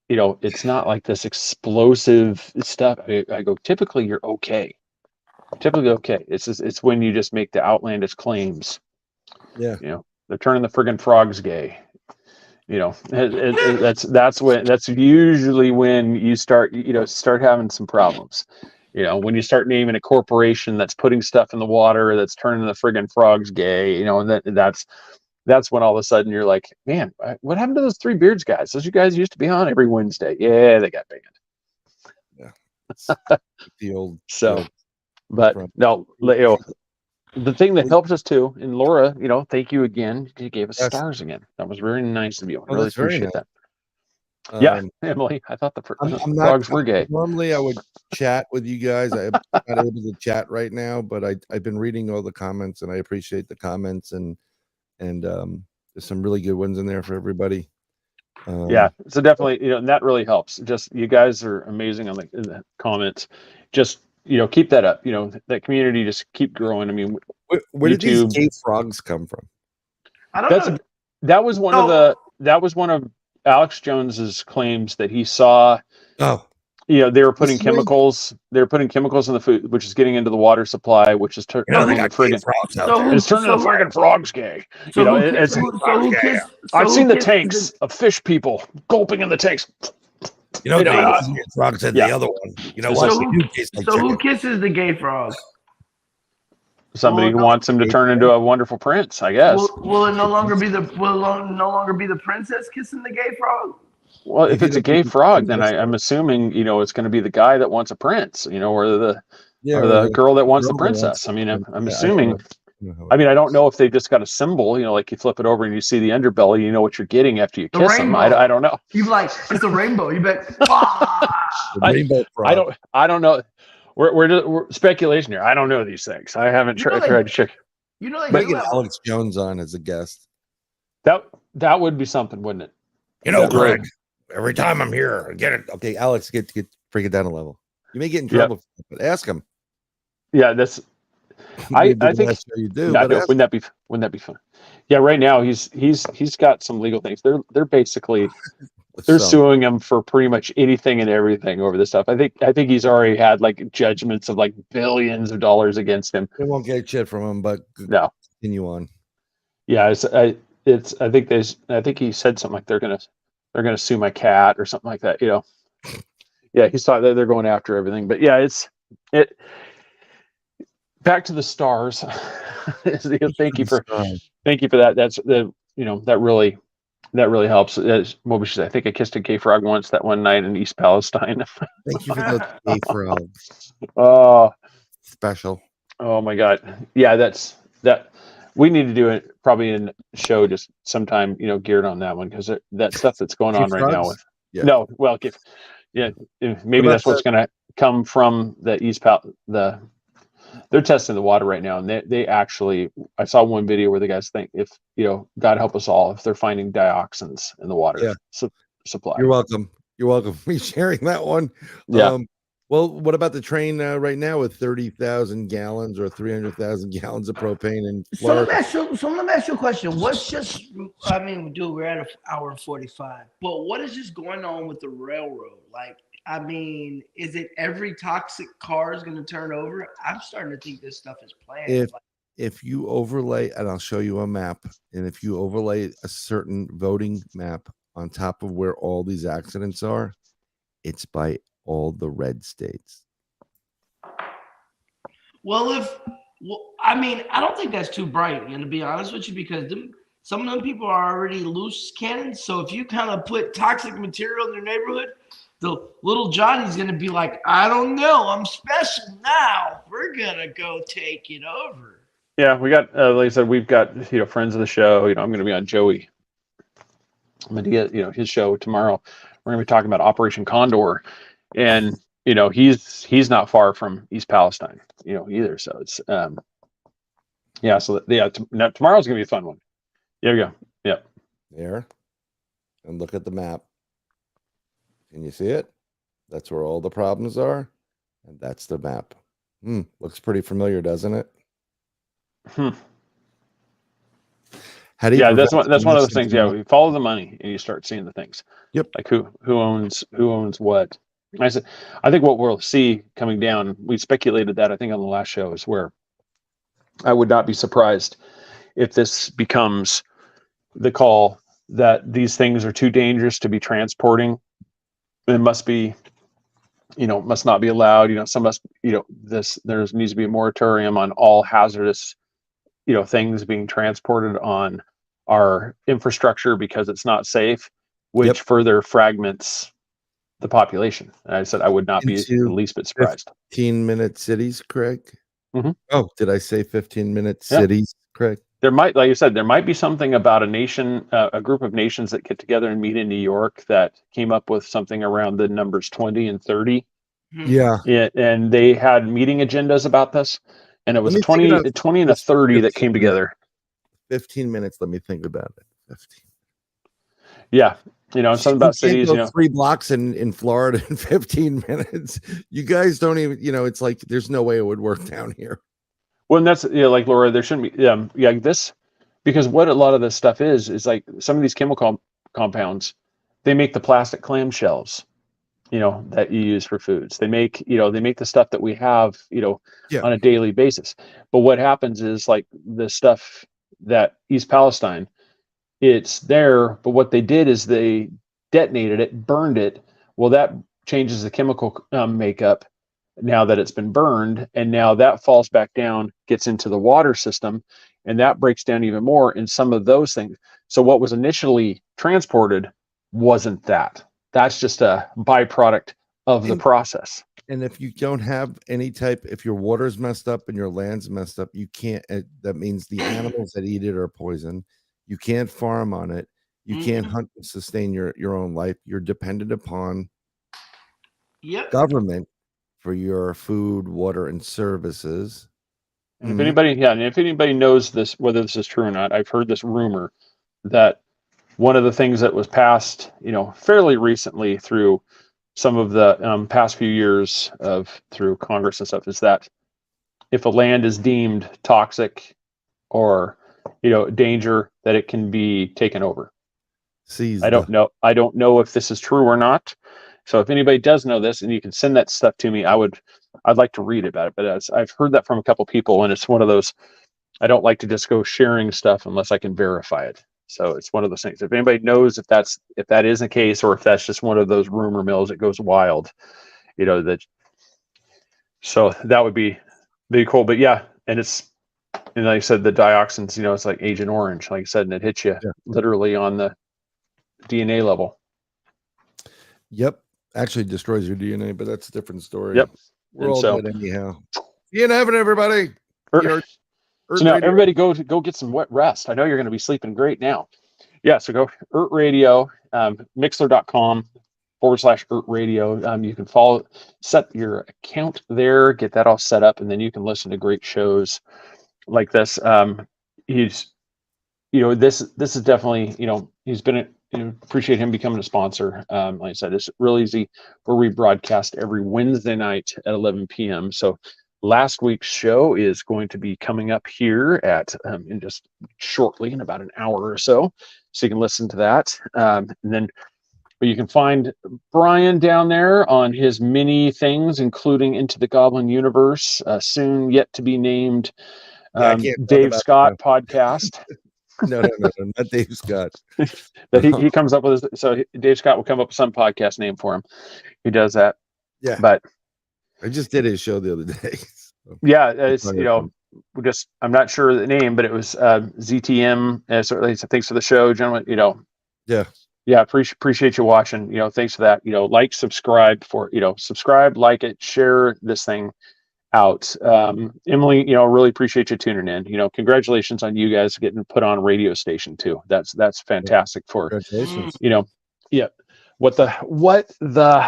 it's not like this explosive stuff. I go, typically you're okay. Typically okay. It's when you just make the outlandish claims. Yeah. They're turning the friggin' frogs gay. That's usually when you start having some problems. When you start naming a corporation that's putting stuff in the water that's turning the friggin' frogs gay, and that's when all of a sudden you're like, man, what happened to those Three Beards guys? Those you guys used to be on every Wednesday. Yeah, they got banned. Yeah. The old but no, the thing that helps us too, and Laura, thank you again. You gave us stars again. That was very nice of you. I really appreciate that. Yeah, Emily, I thought the frogs were gay. Normally, I would chat with you guys. I'm not able to chat right now, but I've been reading all the comments, and I appreciate the comments, and there's some really good ones in there for everybody. Yeah, so definitely, and that really helps. Just you guys are amazing on the comments. Just keep that up. That community just keep growing. I mean, where did these gay frogs come from? I don't know. That was one of Alex Jones's claims that he saw. Oh, they were putting chemicals. They were putting chemicals in the food, which is getting into the water supply, which is turning the friggin' frogs out. It's turning the friggin' frogs gay. I've seen the tanks of fish people gulping in the tanks. Frog said the other one. So who kisses the gay frog? Somebody who wants him to turn into a wonderful prince, I guess. Will it no longer be the princess kissing the gay frog? Well, if it's a gay frog, then I'm assuming it's going to be the guy that wants a prince, or the girl that wants the princess. I mean, I'm assuming. I mean, I don't know if they've just got a symbol, like you flip it over and you see the underbelly, you know what you're getting after you kiss them. I don't know. You like it's a rainbow. You bet. Rainbow frog. I don't know. We're speculation here. I don't know these things. I haven't tried to check. But get Alex Jones on as a guest. That would be something, wouldn't it? Greg. Every time I'm here, I get it. Okay, Alex, break it down a level. You may get in trouble, but ask him. Yeah, that's. I think you do. Wouldn't that be fun? Yeah, right now he's got some legal things. They're basically suing him for pretty much anything and everything over this stuff. I think he's already had like judgments of like billions of dollars against him. They won't get shit from him, but no. Continue on. Yeah, I think he said something like they're gonna they're going to sue my cat or something like that. Yeah, he's thought that they're going after everything. But yeah, it. Back to the stars. Thank you for that. That's that really helps. What we should say. I think I kissed a gay frog once that one night in East Palestine. Thank you for those gay frogs. Oh, Special. oh my God. Yeah, that. We need to do it probably in a show just sometime, geared on that one, because that stuff that's going on right now with no, well, maybe that's what's going to come from the they're testing the water right now, and they actually, I saw one video where the guys think, if God help us all, if they're finding dioxins in the water supply. You're welcome for sharing that one. Well, what about the train right now with 30,000 gallons or 300,000 gallons of propane in Florida? So let me ask you a question. We're at an hour and 45, but what is just going on with the railroad? Is it every toxic car is going to turn over? I'm starting to think this stuff is planned. If you overlay, and I'll show you a map, and if you overlay a certain voting map on top of where all these accidents are, it's by all the red states. I don't think that's too bright, to be honest with you, because some of them people are already loose cannons. So if you kind of put toxic material in their neighborhood, the little Johnny's going to be like, I don't know, I'm special now. We're going to go take it over. Yeah, we got, like I said, we've got, friends of the show. I'm going to be on Joey. I'm going to get, his show tomorrow. We're going to be talking about Operation Condor. And, he's not far from East Palestine, either. So it's, tomorrow's going to be a fun one. There you go. Yeah. There. And look at the map. Can you see it? That's where all the problems are. And that's the map. Looks pretty familiar, doesn't it? How do you that's one of those things. Yeah, we follow the money and you start seeing the things. Yep. Like who owns what. I think what we'll see coming down, we speculated that I think on the last show, is where I would not be surprised if this becomes the call that these things are too dangerous to be transporting. It must be, must not be allowed. Some must, there needs to be a moratorium on all hazardous, things being transported on our infrastructure because it's not safe, which further fragments the population. And I said I would not be the least bit surprised. 15-minute cities, Craig. Mm-hmm. Oh, did I say 15-minute cities, Craig? There might, like you said, there might be something about a nation, a group of nations that get together and meet in New York that came up with something around the numbers 20 and 30. Yeah. And they had meeting agendas about this. And it was a 20 and a 30 that came together. 15 minutes. Let me think about it. 15. Yeah. Something about cities, 3 blocks in Florida in 15 minutes. You guys don't even, it's like, there's no way it would work down here. Well, and that's, like Laura, there shouldn't be, this, because what a lot of this stuff is like some of these chemical compounds, they make the plastic clamshells, that you use for foods. They make the stuff that we have, on a daily basis. But what happens is like the stuff that East Palestine, it's there, but what they did is they detonated it, burned it. Well, that changes the chemical makeup now that it's been burned, and now that falls back down, gets into the water system, and that breaks down even more in some of those things. So what was initially transported wasn't that. That's just a byproduct of the process. And if you don't have any if your water's messed up and your land's messed up, you can't, that means the animals that eat it are poisoned. You can't farm on it. You can't hunt and sustain your own life. You're dependent upon government for your food, water, and services. And if anybody knows this, whether this is true or not, I've heard this rumor that one of the things that was passed, fairly recently through some of the past few years through Congress and stuff, is that if a land is deemed toxic or danger, that it can be taken over. I don't know if this is true or not. So if anybody does know this and you can send that stuff to me, I'd like to read about it. But I've heard that from a couple people, and it's one of those, I don't like to just go sharing stuff unless I can verify it. So it's one of those things. If anybody knows if that is the case, or if that's just one of those rumor mills that goes wild, so that would be cool. But yeah, and like I said, the dioxins, it's like Agent Orange, like I said, and it hits you literally on the DNA level. Yep. Actually destroys your DNA, but that's a different story. Yep. We're all good anyhow. See you in heaven, everybody. So now everybody go get some wet rest. I know you're going to be sleeping great now. Yeah, so go ERT Radio, Mixler.com/ERT Radio. You can set your account there, get that all set up, and then you can listen to great shows like this. This is definitely, he's been appreciate him becoming a sponsor. Like I said, it's real easy. Where we broadcast every Wednesday night at 11 p.m. So last week's show is going to be coming up here in just shortly, in about an hour or so. So you can listen to that. And then you can find Brian down there on his many things, including Into the Goblin Universe, soon yet to be named Dave Scott podcast. No, not Dave Scott. That he comes up with so Dave Scott will come up with some podcast name for him. He does that. Yeah. But I just did his show the other day. So. Yeah, it's I'm not sure of the name, but it was ZTM. Certainly, thanks for the show, gentlemen. Yeah, appreciate you watching. Thanks for that. Like, subscribe, like it, share this thing out. Emily, really appreciate you tuning in. Congratulations on you guys getting put on a radio station too. That's fantastic for congratulations. Yeah. What the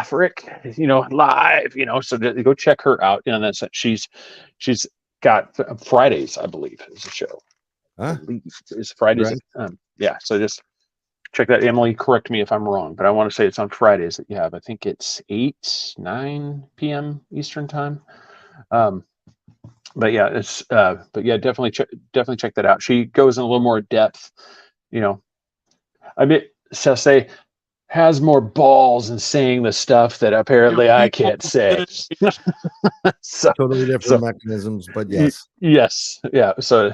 frick, live, so go check her out. And that's she's got Fridays, I believe, is a show. It's Fridays. Right. Yeah. So just check that. Emily, correct me if I'm wrong, but I want to say it's on Fridays that you have. I think it's 9 p.m. Eastern time. But yeah, definitely check that out. She goes in a little more depth, say has more balls in saying the stuff that apparently I can't say. So totally different mechanisms, but yes. Yeah. So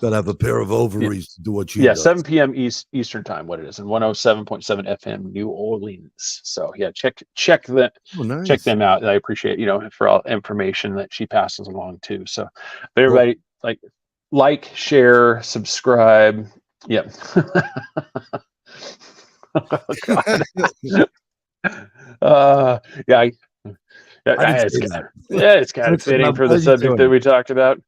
gotta have a pair of ovaries to do what you does. 7 p.m. Eastern time, what it is, and 107.7 FM New Orleans. So yeah, check that. Nice. Check them out. I appreciate for all information that she passes along too. So everybody like, share, subscribe. Yep. Oh, God. It's kind of fitting for the subject that we talked about.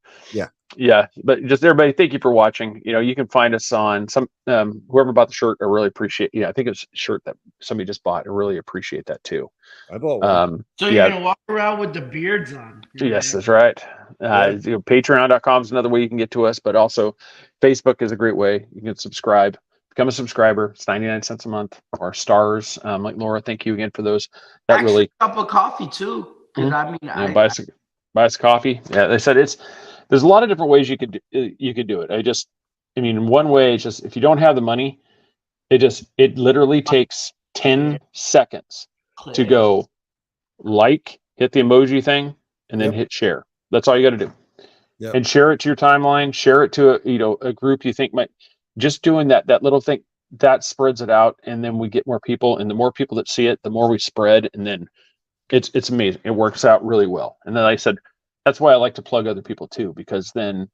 Yeah, but just everybody, thank you for watching. You can find us on whoever bought the shirt. I really appreciate. I think it's a shirt that somebody just bought. I really appreciate that too. I bought one. So you're gonna walk around with the beards on. Yes, that's right. Patreon.com is another way you can get to us, but also Facebook is a great way. You can subscribe. Become a subscriber. It's 99 cents a month. Or stars, like Laura. Thank you again for those. That really a cup of coffee too. Because buy us coffee. Yeah, they said there's a lot of different ways you could do it. In one way, it's just if you don't have the money, it literally takes 10 seconds to go hit the emoji thing, and then hit share. That's all you got to do. Yep. And share it to your timeline. Share it to a group you think might. Just doing that little thing that spreads it out, and then we get more people, and the more people that see it, the more we spread, and then it's amazing. It works out really well. And then like I said, that's why I like to plug other people too, because then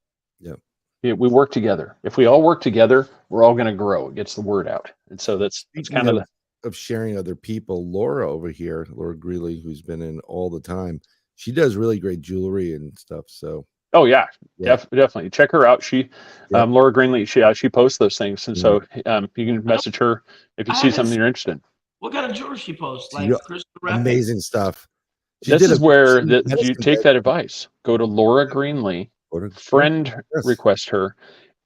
we work together. If we all work together, we're all going to grow. It gets the word out, and so that's kind of sharing other people. Laura over here, Laura Greeley, who's been in all the time, she does really great jewelry and stuff. So. Oh yeah. Definitely check her out. She, Laura Greenlee, she posts those things, and so you can message her if you see something you're interested in. What kind of jewelry she posts? Amazing stuff. This is where you take that advice. Go to Laura Greenlee, friend request her,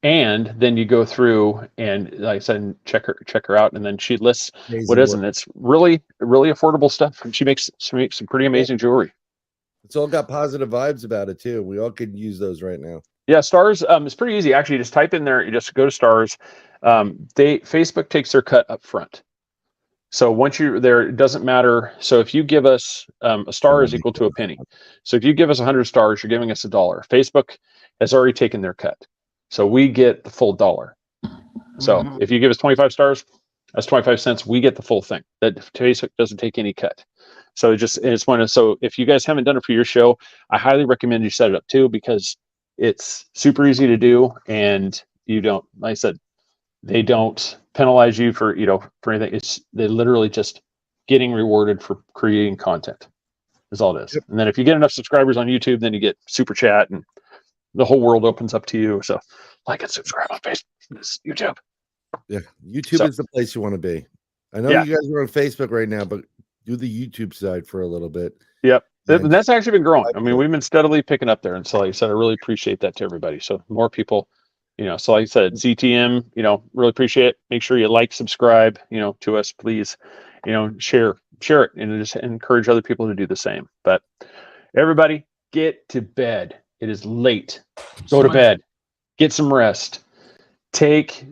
and then you go through and, like I said, check her out, and then she lists what is, and it's really really affordable stuff. And she makes some pretty amazing jewelry. It's all got positive vibes about it too. We all could use those right now. Yeah, stars. It's pretty easy actually. Just type in there. You just go to stars. Facebook takes their cut up front. So once you're there, it doesn't matter. So if you give us a star is equal to a penny. So if you give us 100 stars, you're giving us $1. Facebook has already taken their cut, so we get the full $1. So if you give us 25 stars, that's 25 cents. We get the full thing. That Facebook doesn't take any cut. So so if you guys haven't done it for your show, I highly recommend you set it up too, because it's super easy to do, and you don't, like I said, they don't penalize you for anything. They're literally just getting rewarded for creating content is all it is. And then if you get enough subscribers on YouTube, then you get super chat and the whole world opens up to you. So like and subscribe on Facebook, YouTube. Yeah, YouTube is the place you want to be. I know you guys are on Facebook right now, but do the YouTube side for a little bit. Yep. And that's actually been growing. I mean, we've been steadily picking up there. And so like I said, I really appreciate that to everybody. So more people, so like I said, ZTM, really appreciate it. Make sure you like, subscribe, to us, please, share it, and just encourage other people to do the same. But everybody, get to bed. It is late. Go to bed. Get some rest. Take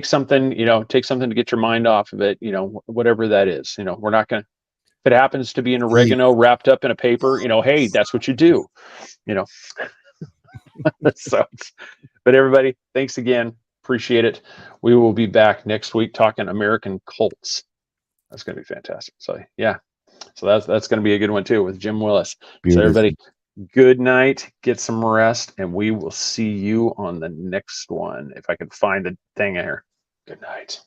something, take something to get your mind off of it, whatever that is. We're not going to, if it happens to be an oregano wrapped up in a paper, hey, that's what you do, So, but everybody, thanks again. Appreciate it. We will be back next week talking American cults. That's going to be fantastic. So yeah, so that's going to be a good one too with Jim Willis. So everybody, good night, get some rest, and we will see you on the next one. If I can find the thing here. Good night.